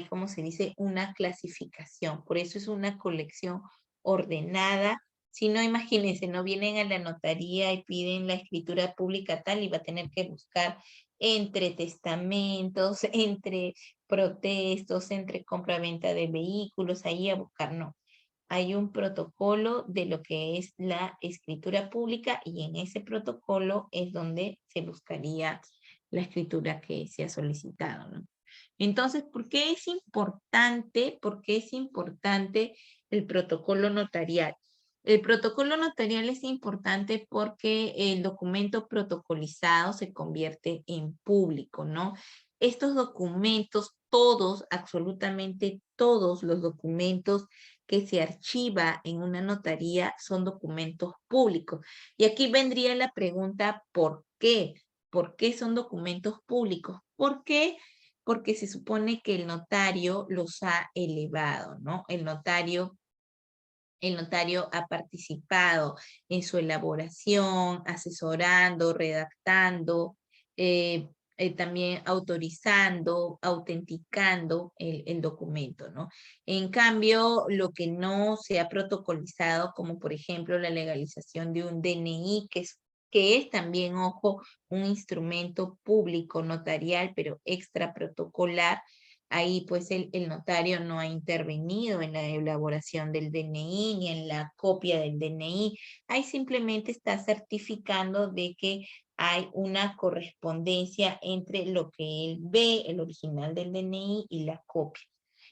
como se dice, una clasificación, por eso es una colección ordenada. Si no, imagínense, no vienen a la notaría y piden la escritura pública tal y va a tener que buscar entre testamentos, entre protestos, entre compra-venta de vehículos, ahí a buscar, no. Hay un protocolo de lo que es la escritura pública y en ese protocolo es donde se buscaría la escritura que se ha solicitado, ¿no? Entonces, ¿por qué es importante? ¿Por qué es importante el protocolo notarial? El protocolo notarial es importante porque el documento protocolizado se convierte en público, ¿no? Estos documentos, todos, absolutamente todos los documentos que se archiva en una notaría son documentos públicos. Y aquí vendría la pregunta, ¿por qué? ¿Por qué son documentos públicos? ¿Por qué? Porque se supone que el notario los ha elevado, ¿no? El notario ha participado en su elaboración, asesorando, redactando, también autorizando, autenticando el documento, ¿no? En cambio, lo que no se ha protocolizado, como por ejemplo la legalización de un DNI, que es que es también, ojo, un instrumento público notarial, pero extra protocolar. Ahí pues el notario no ha intervenido en la elaboración del DNI ni en la copia del DNI. Ahí simplemente está certificando de que hay una correspondencia entre lo que él ve, el original del DNI y la copia.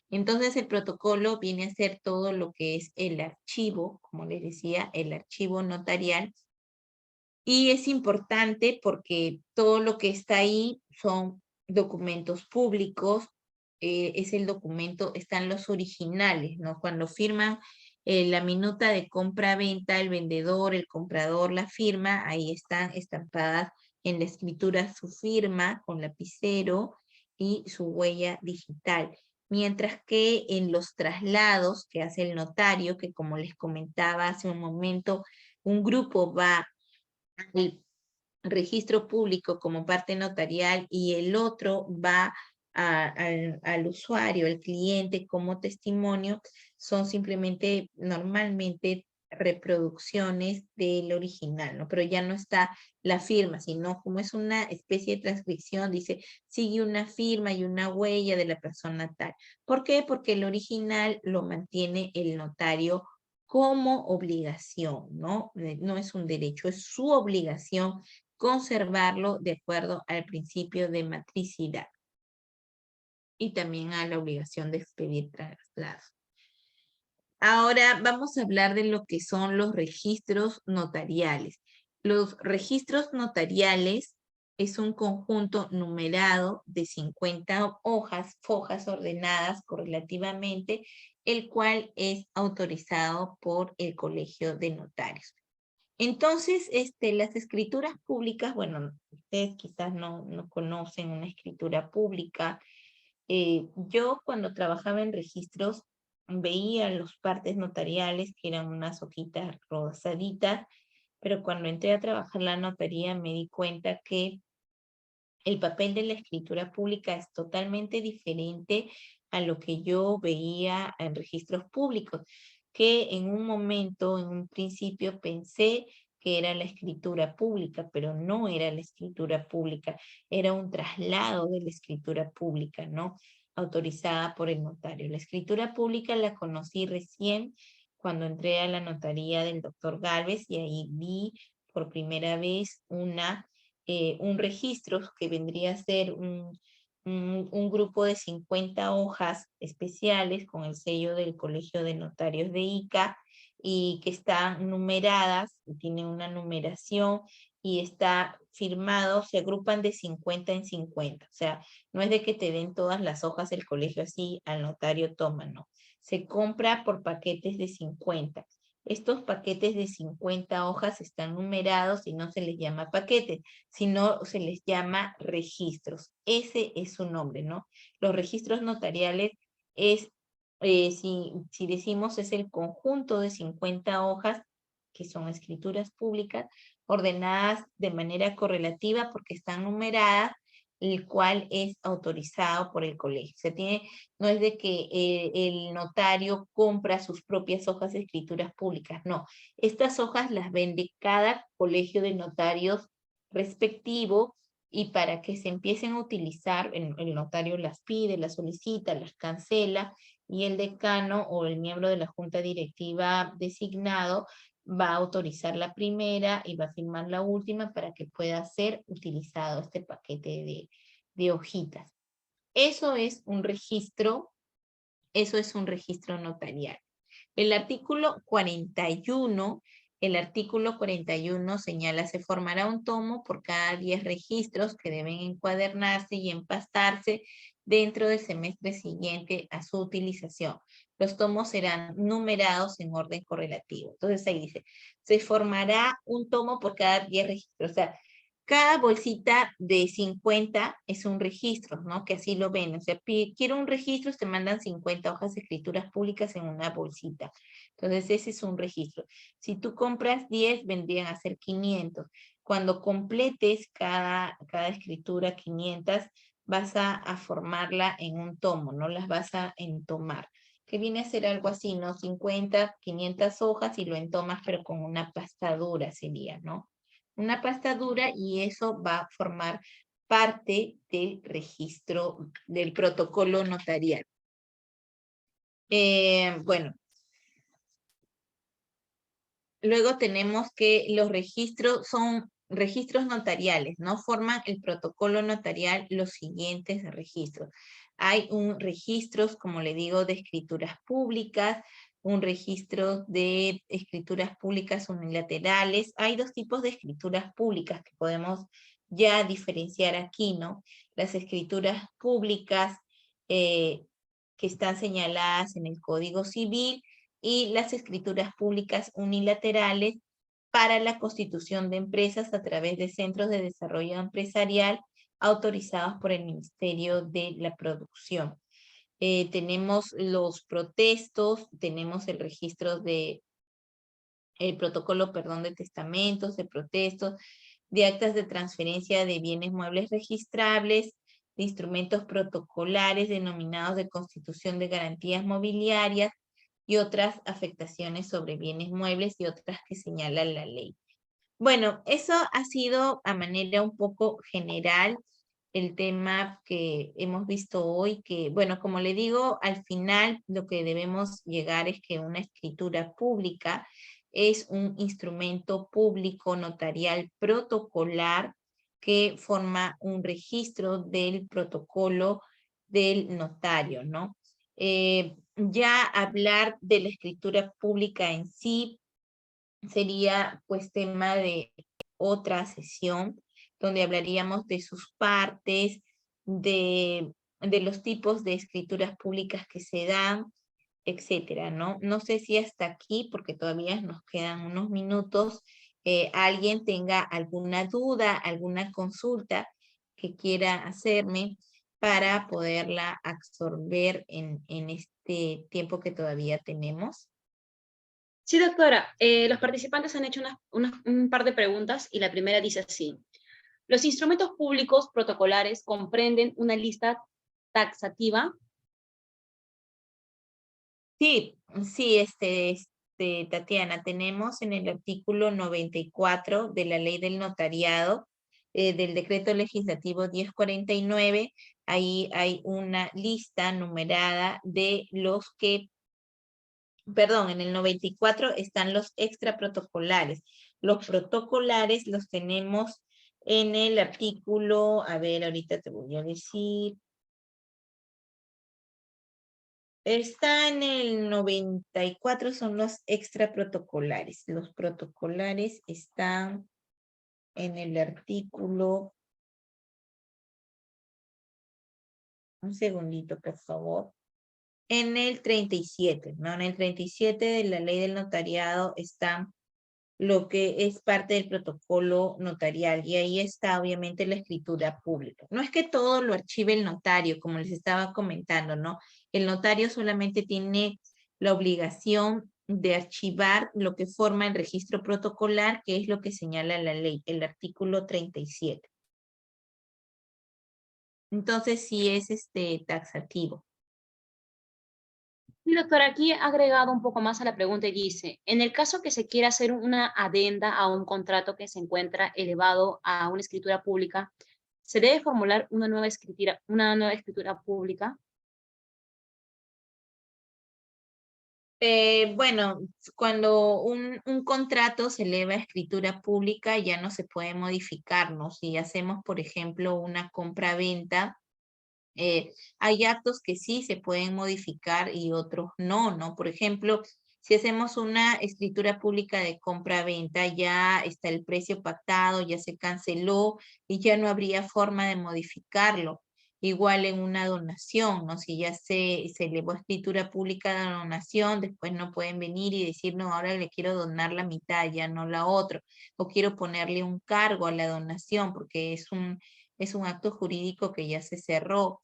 Entonces el protocolo viene a ser todo lo que es el archivo, como les decía, el archivo notarial. Y es importante porque todo lo que está ahí son documentos públicos, es el documento, están los originales, ¿no? Cuando firman la minuta de compra-venta, el vendedor, el comprador, la firma, ahí están estampadas en la escritura su firma con lapicero y su huella digital. Mientras que en los traslados que hace el notario, que como les comentaba hace un momento, un grupo va al registro público como parte notarial y el otro va al usuario, al cliente como testimonio, son simplemente normalmente reproducciones del original, ¿no? Pero ya no está la firma, sino como es una especie de transcripción, dice, sigue una firma y una huella de la persona tal. ¿Por qué? Porque el original lo mantiene el notario como obligación, ¿no? No es un derecho, es su obligación conservarlo de acuerdo al principio de matricidad y también a la obligación de expedir traslados. Ahora vamos a hablar de lo que son los registros notariales. Los registros notariales es un conjunto numerado de 50 hojas, fojas ordenadas correlativamente, el cual es autorizado por el Colegio de Notarios. Entonces, las escrituras públicas, bueno, ustedes quizás no conocen una escritura pública. Yo cuando trabajaba en registros veía los partes notariales, que eran unas hojitas rosaditas, pero cuando entré a trabajar en la notaría me di cuenta que el papel de la escritura pública es totalmente diferente a lo que yo veía en registros públicos, que en un momento, en un principio pensé que era la escritura pública, pero no era la escritura pública, era un traslado de la escritura pública, ¿no? Autorizada por el notario. La escritura pública la conocí recién cuando entré a la notaría del doctor Gálvez y ahí vi por primera vez un registro que vendría a ser un grupo de 50 hojas especiales con el sello del Colegio de Notarios de Ica y que están numeradas, tienen una numeración y está firmado, se agrupan de 50 en 50. O sea, no es de que te den todas las hojas del colegio así, al notario toma, no. Se compra por paquetes de 50. Estos paquetes de 50 hojas están numerados y no se les llama paquetes, sino se les llama registros. Ese es su nombre, ¿no? Los registros notariales es, si decimos, es el conjunto de 50 hojas que son escrituras públicas ordenadas de manera correlativa porque están numeradas, el cual es autorizado por el colegio. No es de que el notario compra sus propias hojas de escrituras públicas, no. Estas hojas las vende cada colegio de notarios respectivo y para que se empiecen a utilizar, el notario las pide, las solicita, las cancela y el decano o el miembro de la junta directiva designado va a autorizar la primera y va a firmar la última para que pueda ser utilizado este paquete de hojitas. Eso es un registro notarial. El artículo 41, señala, se formará un tomo por cada 10 registros que deben encuadernarse y empastarse dentro del semestre siguiente a su utilización. Los tomos serán numerados en orden correlativo. Entonces ahí dice, se formará un tomo por cada 10 registros. O sea, cada bolsita de 50 es un registro, ¿no? Que así lo ven. O sea, quiero un registro, te mandan 50 hojas de escrituras públicas en una bolsita. Entonces, ese es un registro. Si tú compras 10, vendrían a ser 500. Cuando completes cada escritura 500, vas a formarla en un tomo, no las vas a entomar. Que viene a ser algo así, ¿no? 50, 500 hojas y lo entomas, pero con una pasta dura sería, ¿no? una pasta dura y eso va a formar parte del registro del protocolo notarial. Bueno, luego tenemos que los registros son registros notariales, ¿no? Forman el protocolo notarial los siguientes registros. Hay un registro, como le digo, de escrituras públicas, un registro de escrituras públicas unilaterales. Hay dos tipos de escrituras públicas que podemos ya diferenciar aquí, ¿no? Las escrituras públicas que están señaladas en el Código Civil y las escrituras públicas unilaterales para la constitución de empresas a través de centros de desarrollo empresarial autorizados por el Ministerio de la Producción. Tenemos los protestos, tenemos el registro de, el protocolo, perdón, de testamentos, de protestos, de actas de transferencia de bienes muebles registrables, de instrumentos protocolares denominados de constitución de garantías mobiliarias y otras afectaciones sobre bienes muebles y otras que señala la ley. Bueno, eso ha sido a manera un poco general el tema que hemos visto hoy, que, bueno, como le digo, al final lo que debemos llegar es que una escritura pública es un instrumento público notarial protocolar que forma un registro del protocolo del notario, ¿no? Ya hablar de la escritura pública en sí sería pues tema de otra sesión donde hablaríamos de sus partes, de los tipos de escrituras públicas que se dan, etcétera, ¿no? No sé si hasta aquí, porque todavía nos quedan unos minutos, alguien tenga alguna duda, alguna consulta que quiera hacerme para poderla absorber en este tiempo que todavía tenemos. Sí, doctora. Los participantes han hecho un par de preguntas y la primera dice así. ¿Los instrumentos públicos protocolares comprenden una lista taxativa? Sí, sí, Tatiana, tenemos en el artículo 94 de la Ley del Notariado, del Decreto Legislativo 1049, ahí hay una lista numerada de los que, perdón, en el 94 están los extra protocolares. Los protocolares los tenemos en el artículo, a ver, ahorita te voy a decir. Está en el 94, son los extra protocolares. Los protocolares están en el artículo, un segundito, por favor. En el 37, ¿no? En el 37 de la ley del notariado está lo que es parte del protocolo notarial y ahí está obviamente la escritura pública. No es que todo lo archive el notario, como les estaba comentando, ¿no? El notario solamente tiene la obligación de archivar lo que forma el registro protocolar, que es lo que señala la ley, el artículo 37. Entonces sí es taxativo. Sí, doctora, aquí he agregado un poco más a la pregunta y dice, en el caso que se quiera hacer una adenda a un contrato que se encuentra elevado a una escritura pública, ¿se debe formular una nueva escritura pública? Bueno, cuando un contrato se eleva a escritura pública ya no se puede modificar, ¿no? Si hacemos, por ejemplo, una compra-venta, hay actos que sí se pueden modificar y otros no, ¿no? Por ejemplo, si hacemos una escritura pública de compra-venta, ya está el precio pactado, ya se canceló y ya no habría forma de modificarlo. Igual en una donación, ¿no? Si ya se elevó escritura pública de donación, después no pueden venir y decir, no, ahora le quiero donar la mitad, ya no la otra, o quiero ponerle un cargo a la donación porque es un acto jurídico que ya se cerró.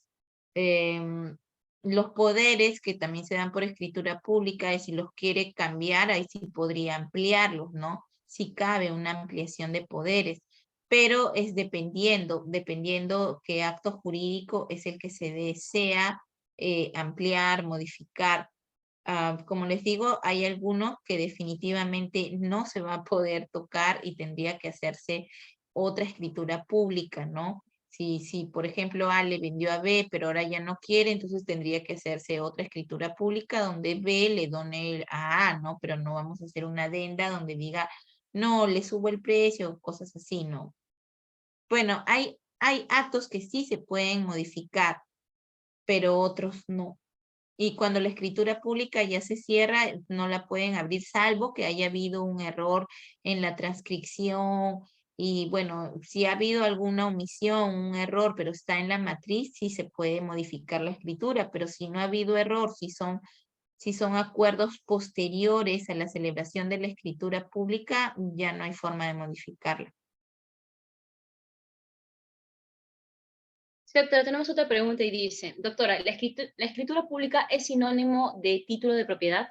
Los poderes que también se dan por escritura pública, y si los quiere cambiar, ahí sí podría ampliarlos, ¿no? Si cabe una ampliación de poderes, pero es dependiendo qué acto jurídico es el que se desea ampliar, modificar. Como les digo, hay algunos que definitivamente no se va a poder tocar y tendría que hacerse otra escritura pública, ¿no? Si, por ejemplo, A le vendió a B, pero ahora ya no quiere, entonces tendría que hacerse otra escritura pública donde B le done a A, ¿no? Pero no vamos a hacer una adenda donde diga, no, le subo el precio, cosas así, ¿no? Bueno, hay actos que sí se pueden modificar, pero otros no. Y cuando la escritura pública ya se cierra, no la pueden abrir, salvo que haya habido un error en la transcripción. Y bueno, si ha habido alguna omisión, un error, pero está en la matriz, sí se puede modificar la escritura, pero si no ha habido error, si son acuerdos posteriores a la celebración de la escritura pública, ya no hay forma de modificarla. Sí, doctora, tenemos otra pregunta y dice, doctora, ¿la escritura pública es sinónimo de título de propiedad?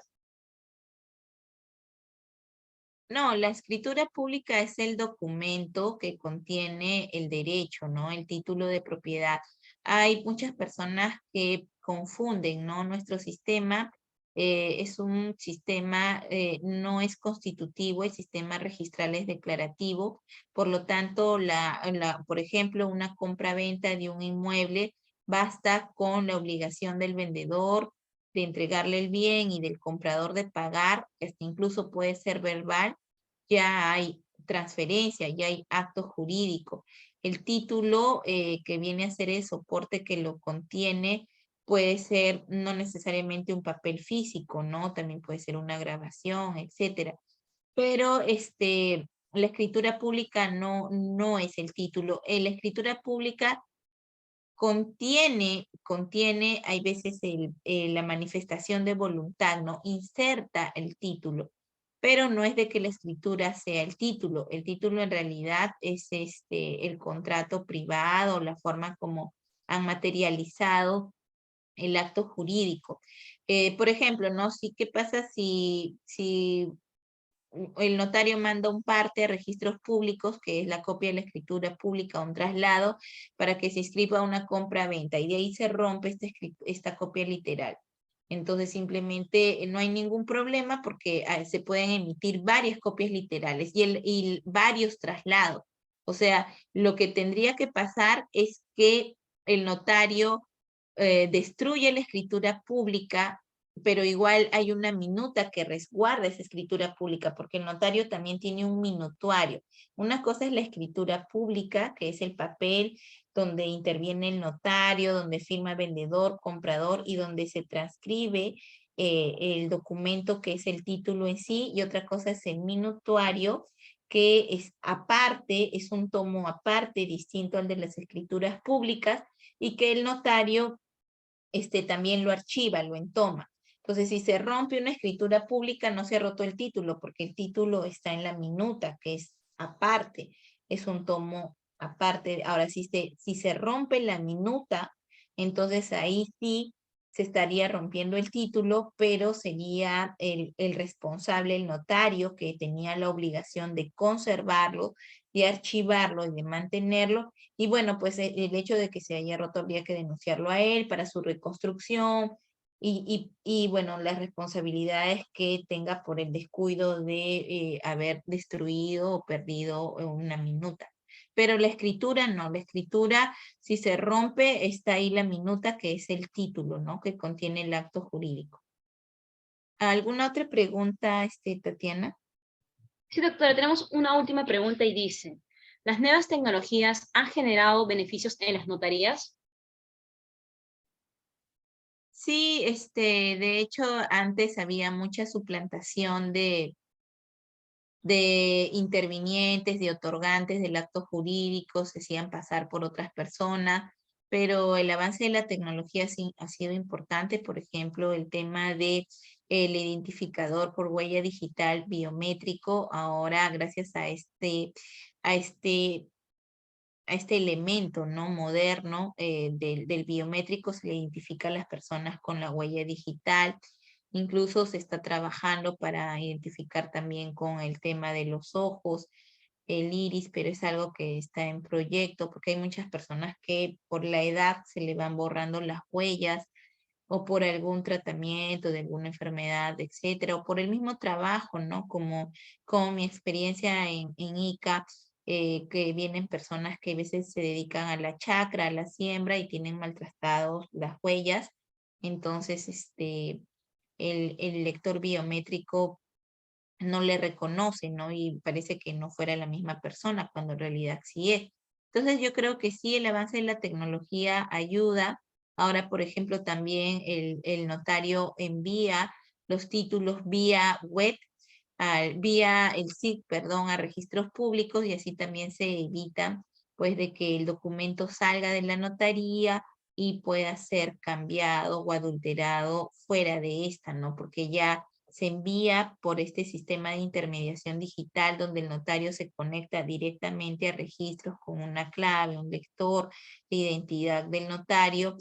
No, la escritura pública es el documento que contiene el derecho, ¿no? El título de propiedad. Hay muchas personas que confunden, ¿no? Nuestro sistema es un sistema, no es constitutivo, el sistema registral es declarativo, por lo tanto, por ejemplo, una compra-venta de un inmueble basta con la obligación del vendedor de entregarle el bien y del comprador de pagar, que hasta incluso puede ser verbal, ya hay transferencia, ya hay acto jurídico. El título que viene a ser el soporte que lo contiene puede ser no necesariamente un papel físico, ¿no? También puede ser una grabación, etcétera. Pero la escritura pública no es el título. La escritura pública contiene, hay veces la manifestación de voluntad, ¿no? Inserta el título, pero no es de que la escritura sea el título. El título en realidad es el contrato privado, la forma como han materializado el acto jurídico. Por ejemplo, ¿no? Sí, ¿qué pasa si el notario manda un parte a registros públicos, que es la copia de la escritura pública, un traslado, para que se inscriba una compra-venta, y de ahí se rompe esta copia literal? Entonces simplemente no hay ningún problema porque se pueden emitir varias copias literales y varios traslados. O sea, lo que tendría que pasar es que el notario destruye la escritura pública, pero igual hay una minuta que resguarda esa escritura pública, porque el notario también tiene un minutuario. Una cosa es la escritura pública, que es el papel donde interviene el notario, donde firma vendedor, comprador y donde se transcribe el documento que es el título en sí, y otra cosa es el minutuario, que es aparte, es un tomo aparte, distinto al de las escrituras públicas, y que el notario también lo archiva, lo entoma. Entonces, si se rompe una escritura pública, no se ha roto el título, porque el título está en la minuta, que es aparte, es un tomo aparte. Ahora, si se rompe la minuta, entonces ahí sí se estaría rompiendo el título, pero sería el responsable, el notario, que tenía la obligación de conservarlo, de archivarlo y de mantenerlo. Y bueno, pues el hecho de que se haya roto habría que denunciarlo a él para su reconstrucción y bueno, las responsabilidades que tenga por el descuido de haber destruido o perdido una minuta. Pero la escritura no, la escritura, si se rompe, está ahí la minuta, que es el título, ¿no? Que contiene el acto jurídico. ¿Alguna otra pregunta, Tatiana? Sí, doctora, tenemos una última pregunta y dice, ¿las nuevas tecnologías han generado beneficios en las notarías? Sí, de hecho, antes había mucha suplantación de intervinientes, de otorgantes del acto jurídico, se hacían pasar por otras personas, pero el avance de la tecnología sí ha sido importante. Por ejemplo, el tema de el identificador por huella digital biométrico, ahora gracias a este a este elemento, ¿no? Moderno del biométrico, se le identifica a las personas con la huella digital. Incluso se está trabajando para identificar también con el tema de los ojos, el iris, pero es algo que está en proyecto porque hay muchas personas que por la edad se le van borrando las huellas o por algún tratamiento de alguna enfermedad, etcétera, o por el mismo trabajo, ¿no? Como mi experiencia en Ica, que vienen personas que a veces se dedican a la chacra, a la siembra y tienen maltratados las huellas. Entonces, el lector biométrico no le reconoce, ¿no? Y parece que no fuera la misma persona, cuando en realidad sí es. Entonces yo creo que sí, el avance de la tecnología ayuda. Ahora, por ejemplo, también el notario envía los títulos vía web, vía el SIC, perdón, a registros públicos, y así también se evita, pues, de que el documento salga de la notaría y pueda ser cambiado o adulterado fuera de esta, ¿no? Porque ya se envía por este sistema de intermediación digital donde el notario se conecta directamente a registros con una clave, un lector de identidad del notario,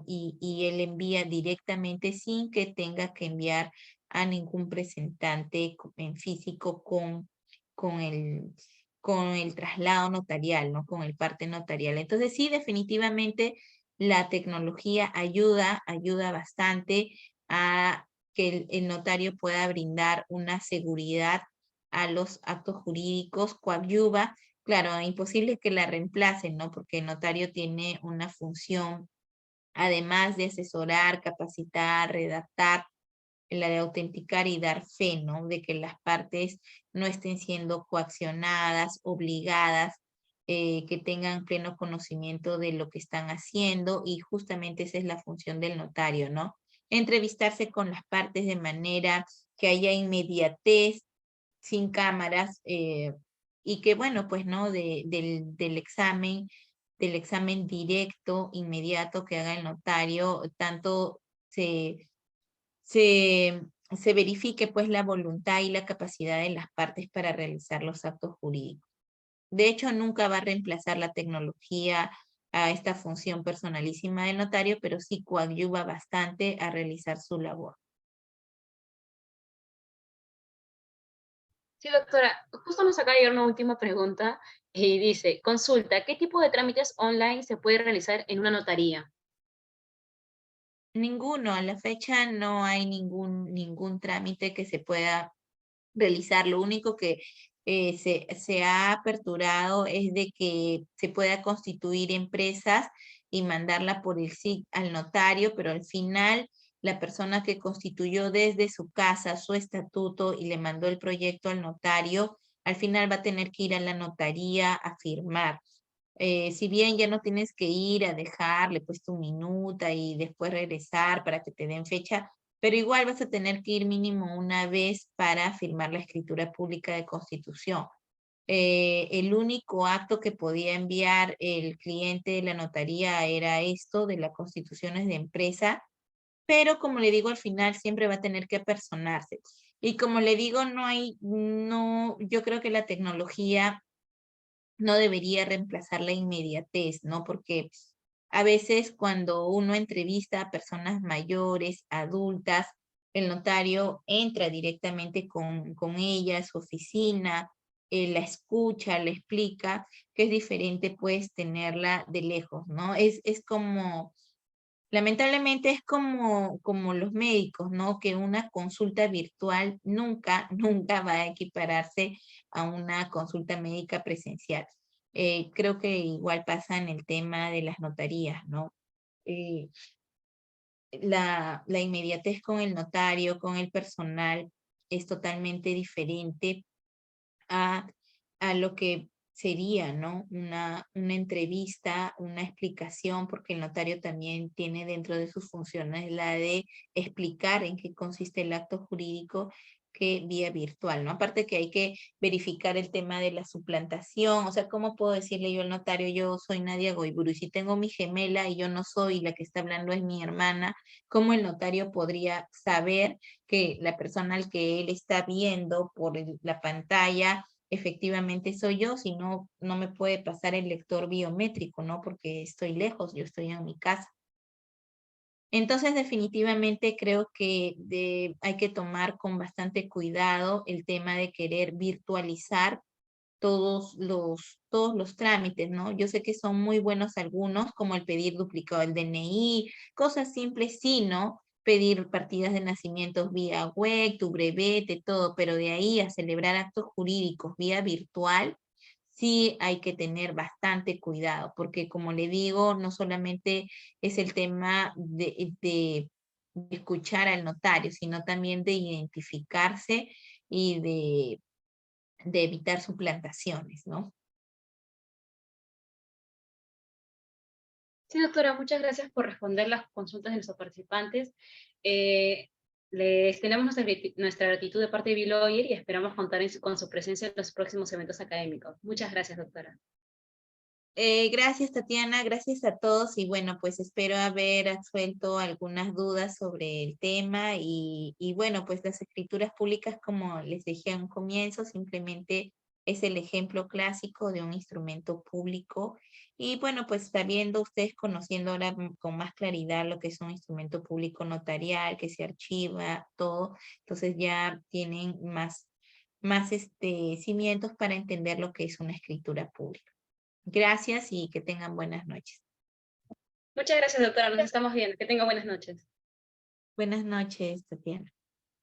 y él envía directamente sin que tenga que enviar a ningún presentante en físico con el, con el traslado notarial, ¿no? Con el parte notarial. Entonces sí, definitivamente la tecnología ayuda bastante a que el notario pueda brindar una seguridad a los actos jurídicos, coadyuva. Claro, imposible que la reemplacen, ¿no? Porque el notario tiene una función, además de asesorar, capacitar, redactar, la de autenticar y dar fe, ¿no? De que las partes no estén siendo coaccionadas, obligadas, que tengan pleno conocimiento de lo que están haciendo, y justamente esa es la función del notario, ¿no? Entrevistarse con las partes de manera que haya inmediatez, sin cámaras, y que bueno, pues no, del examen directo, inmediato que haga el notario, tanto se se, se verifique pues la voluntad y la capacidad de las partes para realizar los actos jurídicos. De hecho, nunca va a reemplazar la tecnología a esta función personalísima del notario, pero sí coadyuva bastante a realizar su labor. Sí, doctora, justo nos acaba de llegar una última pregunta y dice, consulta, ¿qué tipo de trámites online se puede realizar en una notaría? Ninguno, a la fecha no hay ningún trámite que se pueda realizar. Lo único que se ha aperturado es de que se pueda constituir empresas y mandarla por el SIC al notario, pero al final la persona que constituyó desde su casa su estatuto y le mandó el proyecto al notario, al final va a tener que ir a la notaría a firmar. Si bien ya no tienes que ir a dejarle pues tu minuta y después regresar para que te den fecha, pero igual vas a tener que ir mínimo una vez para firmar la escritura pública de constitución. El único acto que podía enviar el cliente de la notaría era esto de las constituciones de empresa, pero como le digo, al final siempre va a tener que apersonarse. Y como le digo, yo creo que la tecnología no debería reemplazar la inmediatez, ¿no? Porque a veces cuando uno entrevista a personas mayores, adultas, el notario entra directamente con ella a su oficina, la escucha, le explica, que es diferente pues tenerla de lejos, ¿no? Es como, lamentablemente es como los médicos, ¿no? Que una consulta virtual nunca va a equipararse a una consulta médica presencial. Creo que igual pasa en el tema de las notarías, ¿no? Eh, la inmediatez con el notario, con el personal, es totalmente diferente a, a lo que sería, ¿no? Una entrevista, una explicación, porque el notario también tiene dentro de sus funciones la de explicar en qué consiste el acto jurídico, que vía virtual, ¿no? Aparte que hay que verificar el tema de la suplantación, o sea, ¿cómo puedo decirle yo al notario, yo soy Nadia Goiburu, y si tengo mi gemela y yo no soy, la que está hablando es mi hermana, ¿cómo el notario podría saber que la persona al que él está viendo por la pantalla efectivamente soy yo, si no, no me puede pasar el lector biométrico, ¿no? Porque estoy lejos, yo estoy en mi casa. Entonces, definitivamente creo que hay que tomar con bastante cuidado el tema de querer virtualizar todos los trámites, ¿no? Yo sé que son muy buenos algunos, como el pedir duplicado del DNI, cosas simples, sí, ¿no? Pedir partidas de nacimientos vía web, tu brevete, todo, pero de ahí a celebrar actos jurídicos vía virtual, sí hay que tener bastante cuidado, porque como le digo, no solamente es el tema de escuchar al notario, sino también de identificarse y de evitar suplantaciones, ¿no? Sí, doctora, muchas gracias por responder las consultas de nuestros participantes. Le extendemos nuestra gratitud de parte de Biloyer y esperamos contar con su presencia en los próximos eventos académicos. Muchas gracias, doctora. Gracias, Tatiana, gracias a todos y bueno, pues espero haber absuelto algunas dudas sobre el tema y bueno, pues las escrituras públicas, como les dije a un comienzo, simplemente es el ejemplo clásico de un instrumento público y bueno, pues sabiendo ustedes, conociendo ahora con más claridad lo que es un instrumento público notarial, que se archiva, todo, entonces ya tienen más cimientos para entender lo que es una escritura pública. Gracias y que tengan buenas noches. Muchas gracias, doctora. Nos estamos viendo. Que tenga buenas noches. Buenas noches, Tatiana.